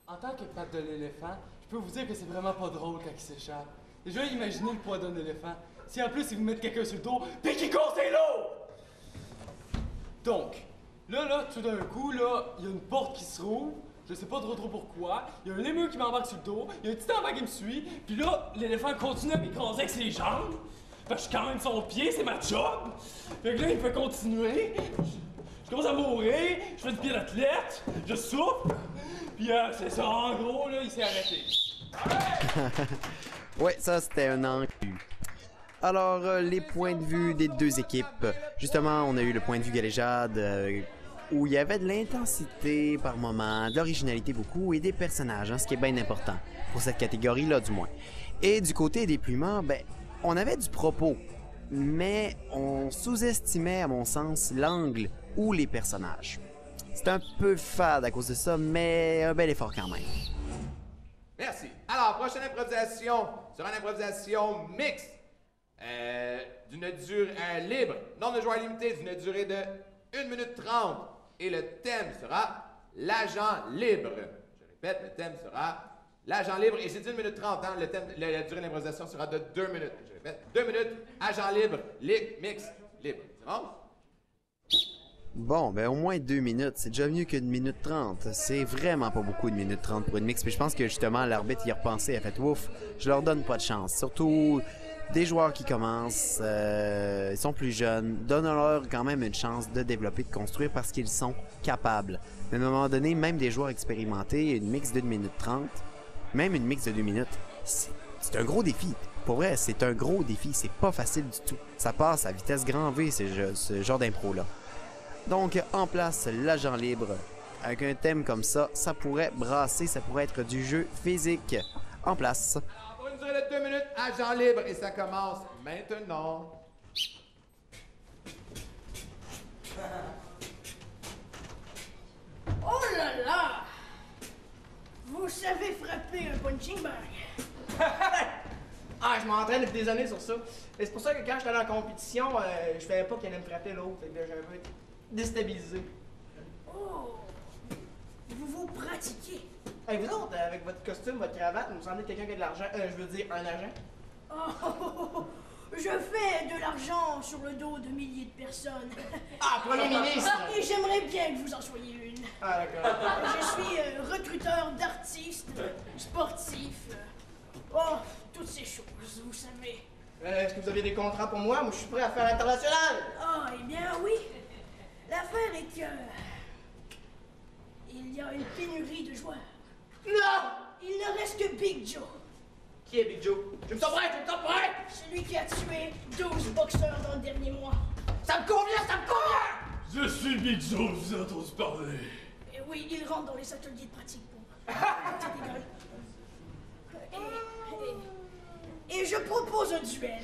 En tant que pape de l'éléphant, je peux vous dire que c'est vraiment pas drôle quand il s'échappe. Déjà, imaginez le poids d'un éléphant. Si en plus, il vous met quelqu'un sur le dos, puis qu'il court ses lots! Donc, là, tout d'un coup, là, il y a une porte qui se rouvre, je sais pas trop pourquoi, il y a un lémur qui m'embarque sur le dos, il y a un petit enfant qui me suit, puis là, l'éléphant continue à m'écraser avec ses jambes. Fait que je suis quand même son pied, c'est ma job. Fait que là, il peut continuer. Je commence à mourir, je fais du pied d'athlète, je souffle, puis c'est ça, en gros, là, il s'est arrêté. Ouais, ça c'était un angle. Alors, les points de vue des deux équipes. Justement, on a eu le point de vue Galéjade, où il y avait de l'intensité par moment, de l'originalité beaucoup, et des personnages, hein, ce qui est bien important, pour cette catégorie-là du moins. Et du côté des Plumants, ben, on avait du propos, mais on sous-estimait, à mon sens, l'angle ou les personnages. C'est un peu fade à cause de ça, mais un bel effort quand même. Merci. Alors, prochaine improvisation sera une improvisation mixte. D'une durée libre, nombre de joueurs limité, d'une durée de 1 minute 30. Et le thème sera l'agent libre. Je répète, le thème sera l'agent libre. Et j'ai dit 1 minute 30, hein? Le thème, la durée de l'improvisation sera de 2 minutes. Je répète, 2 minutes, agent libre, mix, libre. C'est bon? Bon, ben au moins 2 minutes, c'est déjà mieux qu'une minute 30. C'est vraiment pas beaucoup de minute 30 pour une mix. Puis je pense que justement l'arbitre y a repensé, a fait ouf, je leur donne pas de chance. Surtout des joueurs qui commencent, ils sont plus jeunes, donnons-leur quand même une chance de développer, de construire parce qu'ils sont capables. Mais à un moment donné, même des joueurs expérimentés, une mix d'une minute 30, même une mix de 2 minutes, c'est un gros défi. Pour vrai, c'est un gros défi, c'est pas facile du tout. Ça passe à vitesse grand V, ce genre d'impro-là. Donc, en place, l'agent libre. Avec un thème comme ça, ça pourrait brasser, ça pourrait être du jeu physique. En place. Pour une durée de 2 minutes, agent libre, et ça commence maintenant. Oh là là! m'entraîne depuis des années sur ça. Et c'est pour ça que quand j'étais allé en compétition, je savais pas qu'elle allait me frapper l'autre. Fait que j'ai un peu été déstabilisé. Oh! Vous pratiquez? Hey, vous autres, avec votre costume, votre cravate, vous me semblez quelqu'un qui a de l'argent. Je veux dire, un agent. Oh! Je fais de l'argent sur le dos de milliers de personnes. Ah, Premier ministre! Et j'aimerais bien que vous en soyez une. Ah, d'accord. Je suis recruteur d'artistes, sportifs. Oh, toutes ces choses, vous savez. Est-ce que vous avez des contrats pour moi? Moi, je suis prêt à faire l'international! Ah, eh bien oui. L'affaire est que... il y a une pénurie de joueurs. Non! Il ne reste que Big Joe. Qui est Big Joe? Je me sens prêt, je me sens prêt! Celui qui a tué 12 boxeurs dans le dernier mois. Ça me convient, ça me convient! Je suis Big Joe, je vous ai entendu parler. Et oui, il rentre dans les ateliers de pratique pour... Et je propose un duel.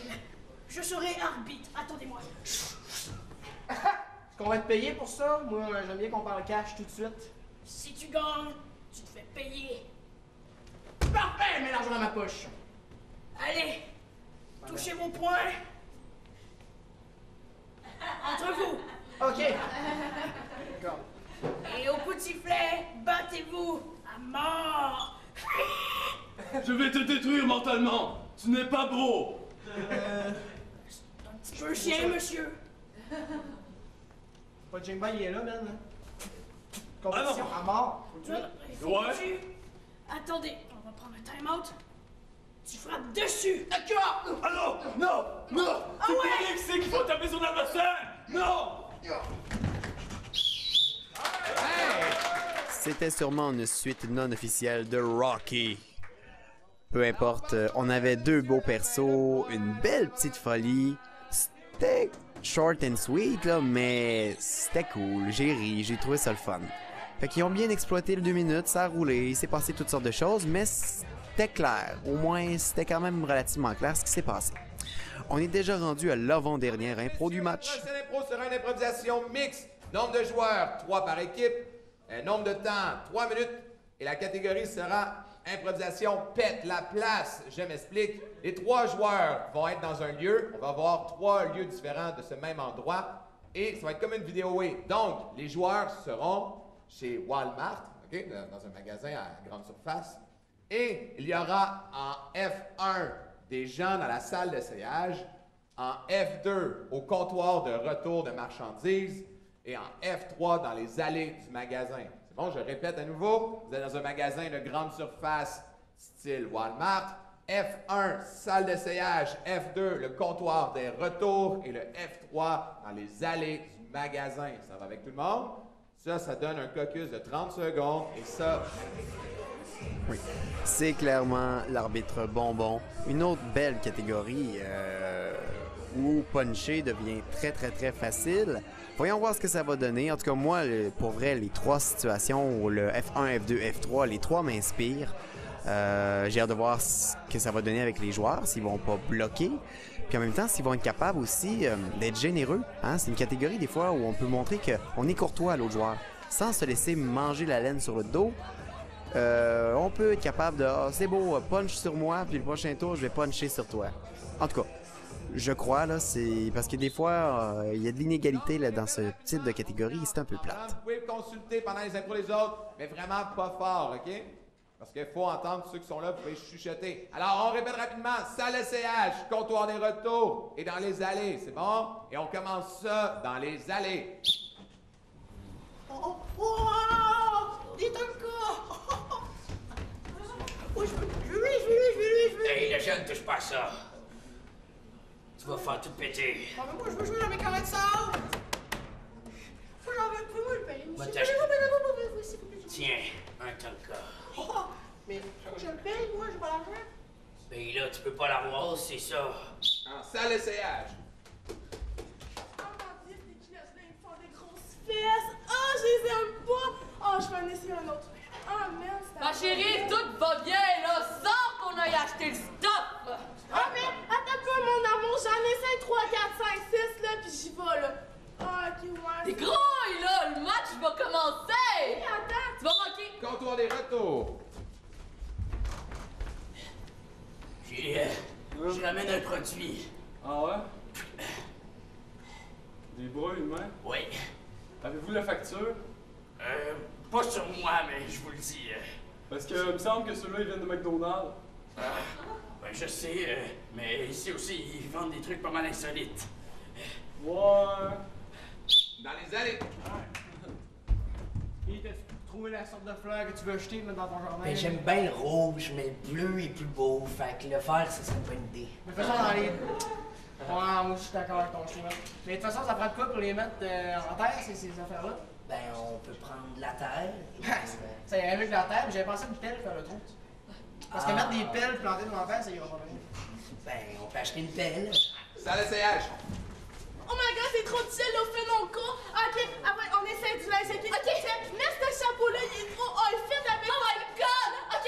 Je serai arbitre. Attendez-moi. Est-ce qu'on va te payer pour ça? Moi, j'aime bien qu'on parle cash tout de suite. Si tu gagnes, tu te fais payer. Parfait! Mets l'argent dans ma poche. Allez, touchez vos poings. Entre vous. OK. D'accord. Et au coup de sifflet, battez-vous à mort. Je vais te détruire mentalement. Tu n'es pas beau. Un petit peu chien, monsieur. Pas de Jimba, il est là, man. Compétition à mort. Ouais. Attendez, on va prendre un time-out. Tu frappes dessus. D'accord. Ah non, non, non. Ah C'est ouais. Félix, c'est qu'il faut taper son adversaire. Non. C'était sûrement une suite non officielle de Rocky. Peu importe, on avait deux beaux persos, une belle petite folie. C'était short and sweet, là, mais c'était cool. J'ai ri, j'ai trouvé ça le fun. Fait qu'ils ont bien exploité le 2 minutes, ça a roulé, il s'est passé toutes sortes de choses, mais c'était clair. Au moins, c'était quand même relativement clair ce qui s'est passé. On est déjà rendu à l'avant-dernière impro du match. La prochaine impro sera une improvisation mixte. Nombre de joueurs, 3 par équipe. Nombre de temps, 3 minutes. Et la catégorie sera improvisation pète la place. Je m'explique. Les 3 joueurs vont être dans un lieu. On va avoir 3 lieux différents de ce même endroit. Et ça va être comme une vidéo. Donc, les joueurs seront chez Walmart, okay, dans un magasin à grande surface. Et il y aura en F1 des gens dans la salle d'essayage, en F2 au comptoir de retour de marchandises et en F3 dans les allées du magasin. C'est bon, je répète à nouveau, vous êtes dans un magasin de grande surface style Walmart. F1, salle d'essayage. F2, le comptoir des retours. Et le F3 dans les allées du magasin. Ça va avec tout le monde? Ça donne un caucus de 30 secondes. Et ça... Oui, c'est clairement l'arbitre bonbon. Une autre belle catégorie où puncher devient très facile. Voyons voir ce que ça va donner. En tout cas, moi, pour vrai, les 3 situations, le F1, F2, F3, les 3 m'inspirent. J'ai hâte de voir ce que ça va donner avec les joueurs, s'ils vont pas bloquer. Puis en même temps, s'ils vont être capables aussi d'être généreux. Hein? C'est une catégorie des fois où on peut montrer qu'on est courtois à l'autre joueur, sans se laisser manger la laine sur le dos. On peut être capable de « c'est beau, punch sur moi, puis le prochain tour, je vais puncher sur toi. » En tout cas, je crois, là, c'est parce que des fois, il y a de l'inégalité là, dans ce type de catégorie, c'est un peu plate. Vous pouvez consulter pendant les impros les autres, mais vraiment pas fort, OK? Parce qu'il faut entendre ceux qui sont là, vous pouvez chuchoter. Alors, on répète rapidement, salle d'essayage, comptoir des retours et dans les allées, c'est bon? Et on commence ça dans les allées. Oh, dites encore! Oh, je veux. Hey, le jeune, touche pas à ça. Tu vas faire tout péter. Oh, mais moi, je veux jouer dans mes carrés de sable. Moi, j'en veux plus, moi, le paye. Va Tiens, un Tonka. Oh, mais je le paye, moi, j'ai pas l'argent. Ben là, tu peux pas l'avoir, c'est ça. En salle d'essayage. Fesses. Ah, je les aime pas. Ah, je vais en essayer un autre. Ah, merde, c'est... Ma chérie, tout va bien, là. Sors qu'on aille acheter le stuff. Ah, mais attends pas, mon amour. J'en essaie 3, 4, 5, 6, là, puis j'y vais, là. Ah, ok, ouais. T'es gros, là. Le match va commencer. Hey, attends. Tu vas manquer. Comptoir des retours. Je ramène un produit. Ah ouais? Des bras humains? Oui. Avez-vous la facture? Pas sur moi, mais je vous le dis. Parce que il me semble que ceux-là, ils viennent de McDonald's. Ben, je sais, mais ici aussi, ils vendent des trucs pas mal insolites. Ouais. Dans les allées. Et t'as trouvé la sorte de fleur que tu veux acheter là, dans ton jardin? Ben, j'aime bien le rouge, mais le bleu est plus beau. Fait que le vert, ça serait une bonne idée. Mais de toute façon, dans les... Ouais, moi je suis d'accord avec ton choix. Mais de toute façon, ça prend de quoi pour les mettre en terre, ces affaires-là? Ben, on peut prendre de la terre. Ça irait mieux que la terre, mais j'avais pensé à une pelle faire le trou. Parce que mettre des pelles plantées dans la terre, ça ira pas bien. Ben, on peut acheter une pelle. Ça l'essayage. Oh my god, c'est trop difficile, là, fais mon cours. Ok, après, on essaie du linge, ok? Ok. Mets ce chapeau-là, il est trop high fit avec. Oh my god! Ok,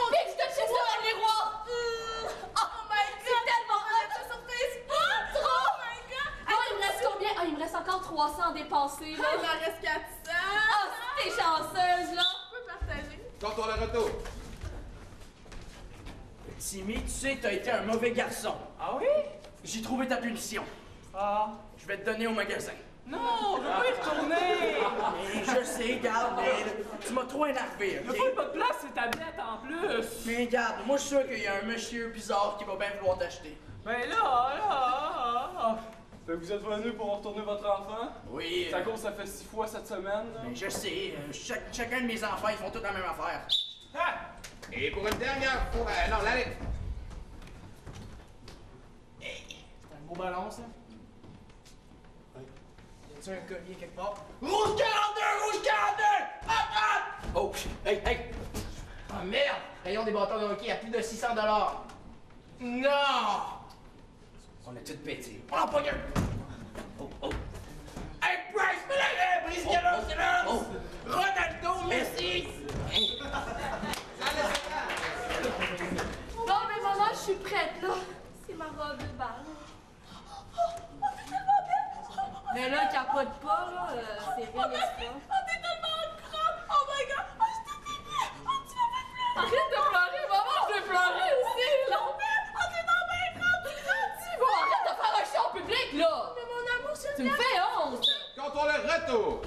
Big, je te chie ça dans le miroir! Oh my god! C'est tellement hot! Ça sur Facebook! Trop! Oh my god! Oh, il me reste combien? Ah, il me reste encore 300 à dépenser, là. Il m'en reste 400! Ah, t'es chanceuse, là! On peut partager. Compte-toi le retour. Timmy, tu sais que t'as été un mauvais garçon. Ah oui? J'ai trouvé ta punition. Ah. Je vais te donner au magasin. Non, je veux pas y retourner! Mais je sais, garde, mais tu m'as trop énervé, Le ok? pas de place, c'est tablette en plus! Mais garde, moi je suis sûr qu'il y a un monsieur bizarre qui va bien vouloir t'acheter. Ben là! Fait que vous êtes venus pour retourner votre enfant? Oui. Ça cause, ça fait 6 fois cette semaine, là. Mais je sais, chacun de mes enfants, ils font tous la même affaire. Et pour une dernière fois, non, l'allée. C'est un beau ballon, ça. Y a-tu un collier quelque part? Rouge 42! Rouge 42! Hop, hop! Oh, hey, hey! Ah merde! Rayon des bâtons de hockey à plus de 600 $. Non! On a tout pété. Oh, pas gueule! Oh, oh! Hey, Bryce, Brise Gallo, c'est là! Ronaldo, Messi! Bon, mais maman, je suis prête, là. C'est ma robe de bal. Mais là, capote pas, là. C'est rien, n'est-ce pas? Oh, t'es tellement grande! Oh my god! Oh, je t'ai bébé! Oh, tu vas pas pleurer! Arrête de pleurer, maman, je vais pleurer aussi, là. Oh, t'es dans bien grande! T'es grande! Bon, arrête de faire un chien en public, là. Mais mon amour, je Tu me fais honte. Compte-toi le retour.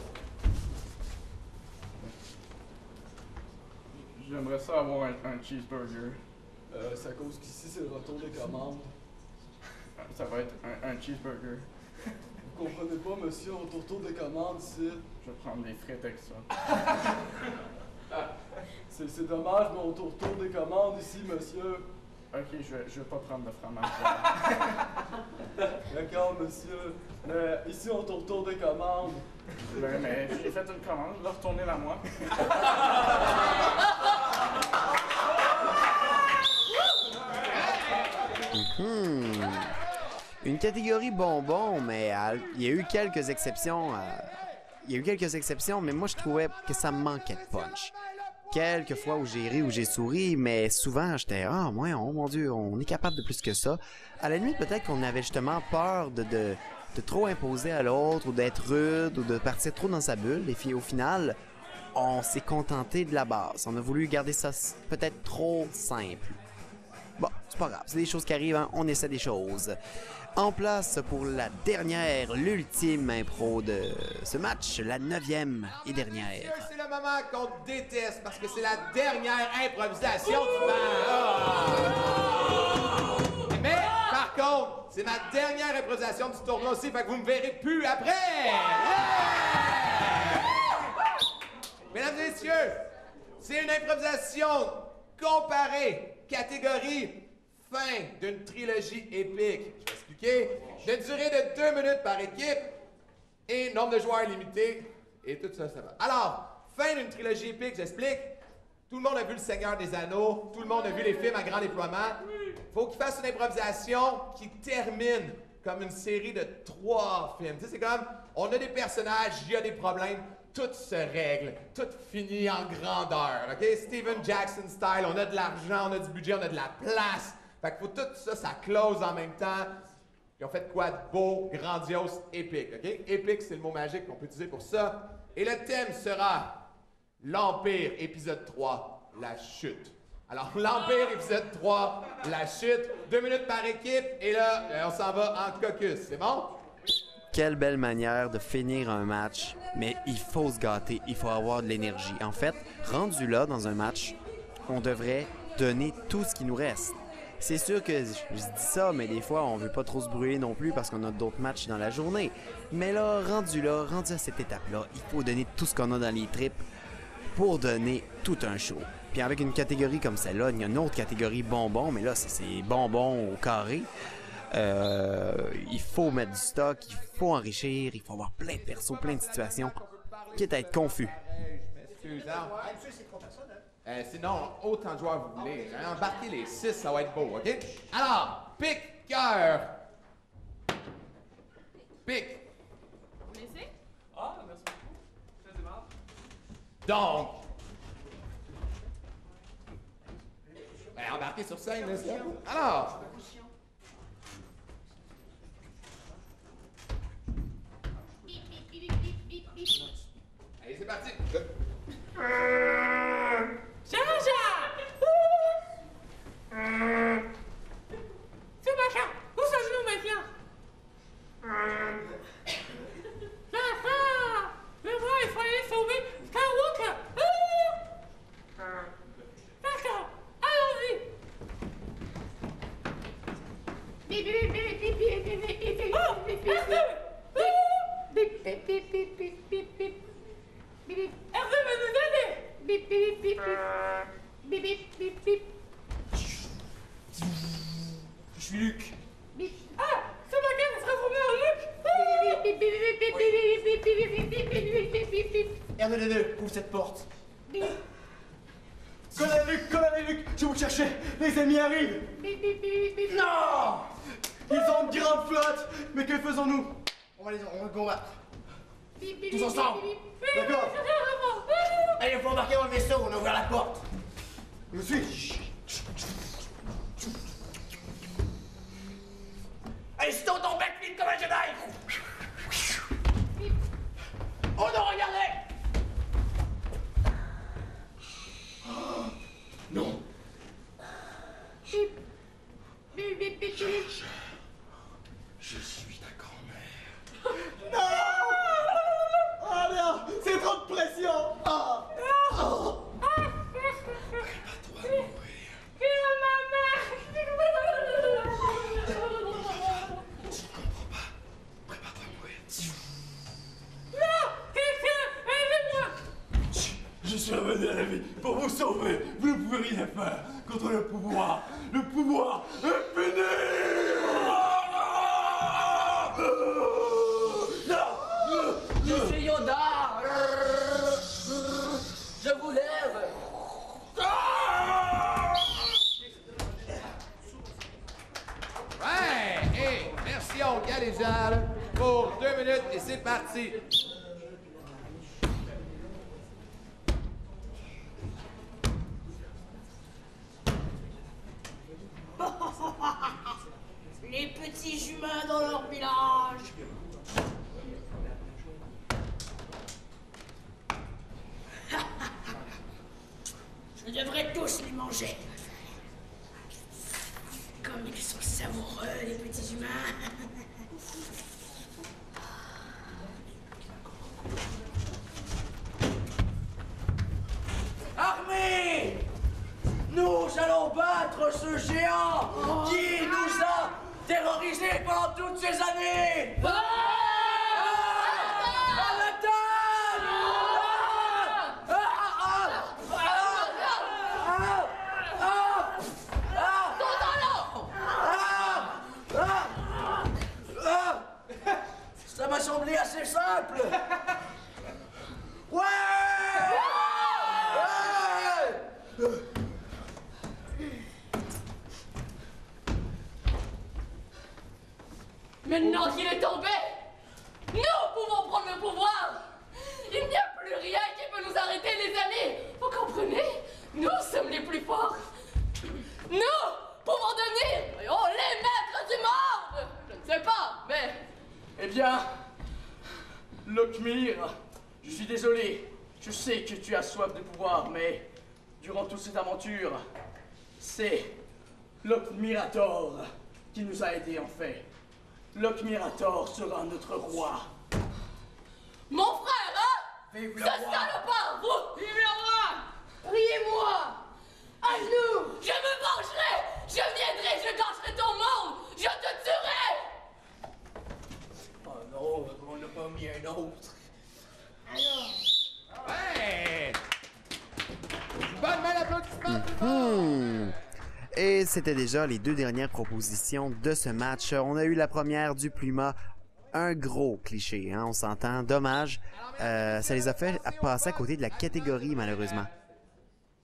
J'aimerais ça avoir un cheeseburger. C'est à cause qu'ici, c'est le retour des commandes. Ça va être un cheeseburger. Vous comprenez pas, monsieur, au retour des commandes ici? Je vais prendre des frites avec ça. C'est dommage, mais au retour des commandes ici, monsieur... Ok, je vais pas prendre de fromage. D'accord, monsieur. Mais ici, au retour des commandes... Mais j'ai fait une commande, je vais retourner la moi. Une catégorie bonbons, mais il y a eu quelques exceptions. Mais moi je trouvais que ça me manquait de punch. Quelques fois où j'ai ri, où j'ai souri, mais souvent j'étais oh mon Dieu, on est capable de plus que ça. À la limite, peut-être qu'on avait justement peur de trop imposer à l'autre, ou d'être rude, ou de partir trop dans sa bulle. Et puis au final, on s'est contenté de la base. On a voulu garder ça peut-être trop simple. Bon, c'est pas grave, c'est des choses qui arrivent, hein? On essaie des choses. En place pour la dernière, l'ultime impro de ce match, la 9e et dernière. C'est le moment qu'on déteste parce que c'est la dernière improvisation du match. Mais, par contre, c'est ma dernière improvisation du tournoi aussi, fait que vous me verrez plus après. Mesdames et messieurs, c'est une improvisation comparée, catégorie fin d'une trilogie épique. Je vais expliquer. D'une durée de 2 minutes par équipe et nombre de joueurs limité et tout ça, ça va. Alors, fin d'une trilogie épique, j'explique. Tout le monde a vu Le Seigneur des Anneaux, tout le monde a vu les films à grand déploiement. Faut qu'il fasse une improvisation qui termine comme une série de 3 films. Tu sais, c'est comme, on a des personnages, il y a des problèmes, tout se règle, tout finit en grandeur, OK? Steven Jackson style, on a de l'argent, on a du budget, on a de la place. Fait qu'il faut tout ça, ça close en même temps. Puis on fait de quoi de beau, grandiose, épique, OK? Épique, c'est le mot magique qu'on peut utiliser pour ça. Et le thème sera l'Empire, épisode 3, la chute. Alors, l'Empire, épisode 3, la chute, 2 minutes par équipe, et là, on s'en va en caucus. C'est bon? Quelle belle manière de finir un match, mais il faut se gâter, il faut avoir de l'énergie. En fait, rendu là dans un match, on devrait donner tout ce qui nous reste. C'est sûr que je dis ça, mais des fois, on veut pas trop se brûler non plus parce qu'on a d'autres matchs dans la journée. Mais là, rendu à cette étape-là, il faut donner tout ce qu'on a dans les tripes pour donner tout un show. Puis avec une catégorie comme celle-là, il y a une autre catégorie bonbons, mais là, c'est bonbons au carré. Il faut mettre du stock, il faut enrichir, il faut avoir plein de persos, plein de situations, quitte à être confus. Je m'excuse, hein? Sinon, autant de joueurs vous voulez. Embarquez les 6, ça va être beau, OK? Alors, pique, cœur. Pique. Vous laissez? Ah, merci beaucoup. Très aimable. Donc. Embarquez sur scène, n'est-ce pas? Alors. Allez, c'est parti. Jean-Jacques! C'est machin! Où sommes-nous maintenant? Le roi, il fallait sauver Skywalker! D'accord, allons-y! Hervé va nous aider! Bip bip bip bip bip bip bip. Je suis Luc. Ah! Ce matin, il se transformé en Luc! R2D2, ouvre cette porte. Colonel Luc, je vous cherchais. Les ennemis arrivent. Non! Ils ont une grande flotte. Mais que faisons-nous? On va les combattre. Tous ensemble. D'accord. Allez, il faut embarquer dans le vaisseau, on a ouvert la porte. Je me suis. Allez, c'est ton backflip comme un Jedi! Oh non, regardez! Non. Je suis ta grand-mère. Non! Ah merde, c'est trop de pression. Ah. Oh. Prépare-toi à mourir. Tu comprends pas. Prépare-toi à mourir. Non! Quelqu'un, aidez-moi! Je suis revenu à la vie pour vous sauver. Vous ne pouvez rien faire contre le pouvoir. Le pouvoir est fini. Je suis Yoda! Je vous lève! Ouais! Hey, merci au Galéjal pour 2 minutes et c'est parti! Les petits humains dans leur village. Je devrais tous les manger. Comme ils sont savoureux, les petits humains. Armée! Nous allons battre ce géant qui nous a terrorisés pendant toutes ces années! Ça m'a semblé assez simple! Ouais! Maintenant qu'il est tombé, nous pouvons prendre le pouvoir. Il n'y a plus rien qui peut nous arrêter, les amis. Vous comprenez? Nous sommes les plus forts. Nous pouvons devenir les maîtres du monde. Je ne sais pas, mais... Eh bien, Lokmir, je suis désolé. Je sais que tu as soif de pouvoir, mais durant toute cette aventure, C'est l'Okmirator qui nous a aidés en fait. L'Okmirator sera notre roi. Mon frère, hein? Vive le Ce roi! salopard, vous! Vive le roi! Priez-moi! À genoux! Je me vengerai! Je viendrai, je gâcherai ton monde! Je te tuerai! Oh non, on n'a pas mis un autre. Ouais! Bonne main d'applaudissement! Et c'était déjà les 2 dernières propositions de ce match. On a eu la première du Pluma. Un gros cliché, hein, on s'entend. Dommage. Ça les a fait passer à côté de la catégorie, malheureusement.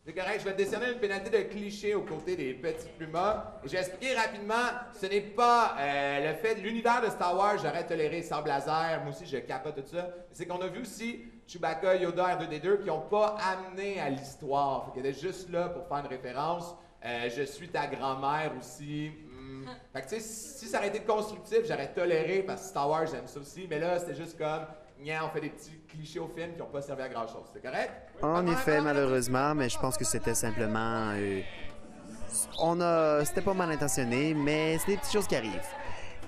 C'est correct, je vais te décerner une pénalité de cliché aux côtés des petits plumas. Et je vais expliquer rapidement, ce n'est pas le fait de l'univers de Star Wars, j'aurais toléré sans blazer, moi aussi je capote tout ça. C'est qu'on a vu aussi Chewbacca, Yoda, R2D2 qui n'ont pas amené à l'histoire. Fait qu'ils étaient juste là pour faire une référence. Je suis ta grand-mère aussi. Fait que tu sais, si ça aurait été constructif, j'aurais toléré parce que Star Wars, j'aime ça aussi. Mais là, c'était juste comme, on fait des petits clichés au film qui n'ont pas servi à grand-chose. C'est correct? En effet, malheureusement, mais je pense que c'était simplement... C'était pas mal intentionné, mais c'est des petites choses qui arrivent.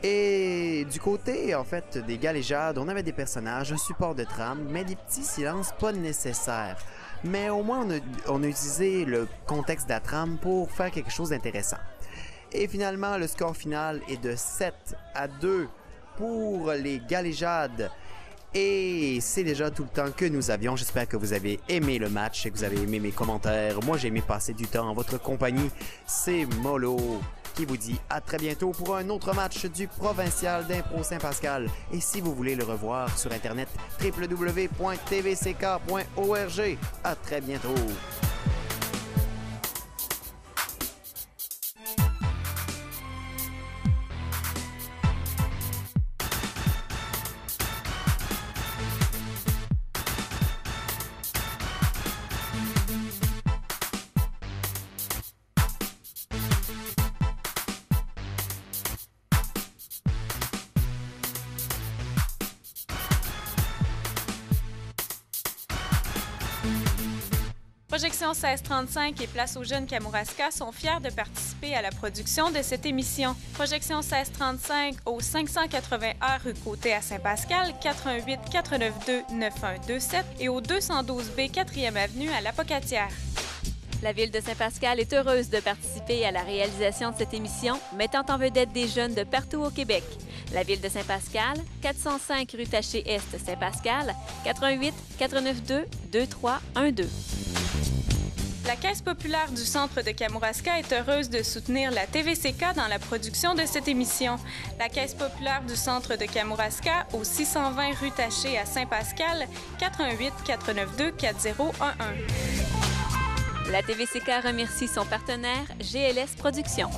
Et du côté, en fait, des galéjades, on avait des personnages, un support de trame, mais des petits silences pas nécessaires. Mais au moins, on a utilisé le contexte de la trame pour faire quelque chose d'intéressant. Et finalement, le score final est de 7-2 pour les galéjades. Et c'est déjà tout le temps que nous avions. J'espère que vous avez aimé le match et que vous avez aimé mes commentaires. Moi, j'ai aimé passer du temps en votre compagnie. C'est Molo qui vous dit à très bientôt pour un autre match du Provincial d'Impro Saint-Pascal. Et si vous voulez le revoir sur Internet, www.tvck.org. À très bientôt. Projection 1635 et Place aux jeunes Kamouraska sont fiers de participer à la production de cette émission. Projection 1635 au 580A rue Côté à Saint-Pascal, 88 492 9127 et au 212B 4e avenue à l'Apocatière. La Ville de Saint-Pascal est heureuse de participer à la réalisation de cette émission, mettant en vedette des jeunes de partout au Québec. La Ville de Saint-Pascal, 405 rue Taché-Est, Saint-Pascal, 88 492 2312. La Caisse populaire du Centre de Kamouraska est heureuse de soutenir la TVCK dans la production de cette émission. La Caisse populaire du Centre de Kamouraska, au 620 rue Taché à Saint-Pascal, 88 492 4011. La TVCK remercie son partenaire GLS Productions.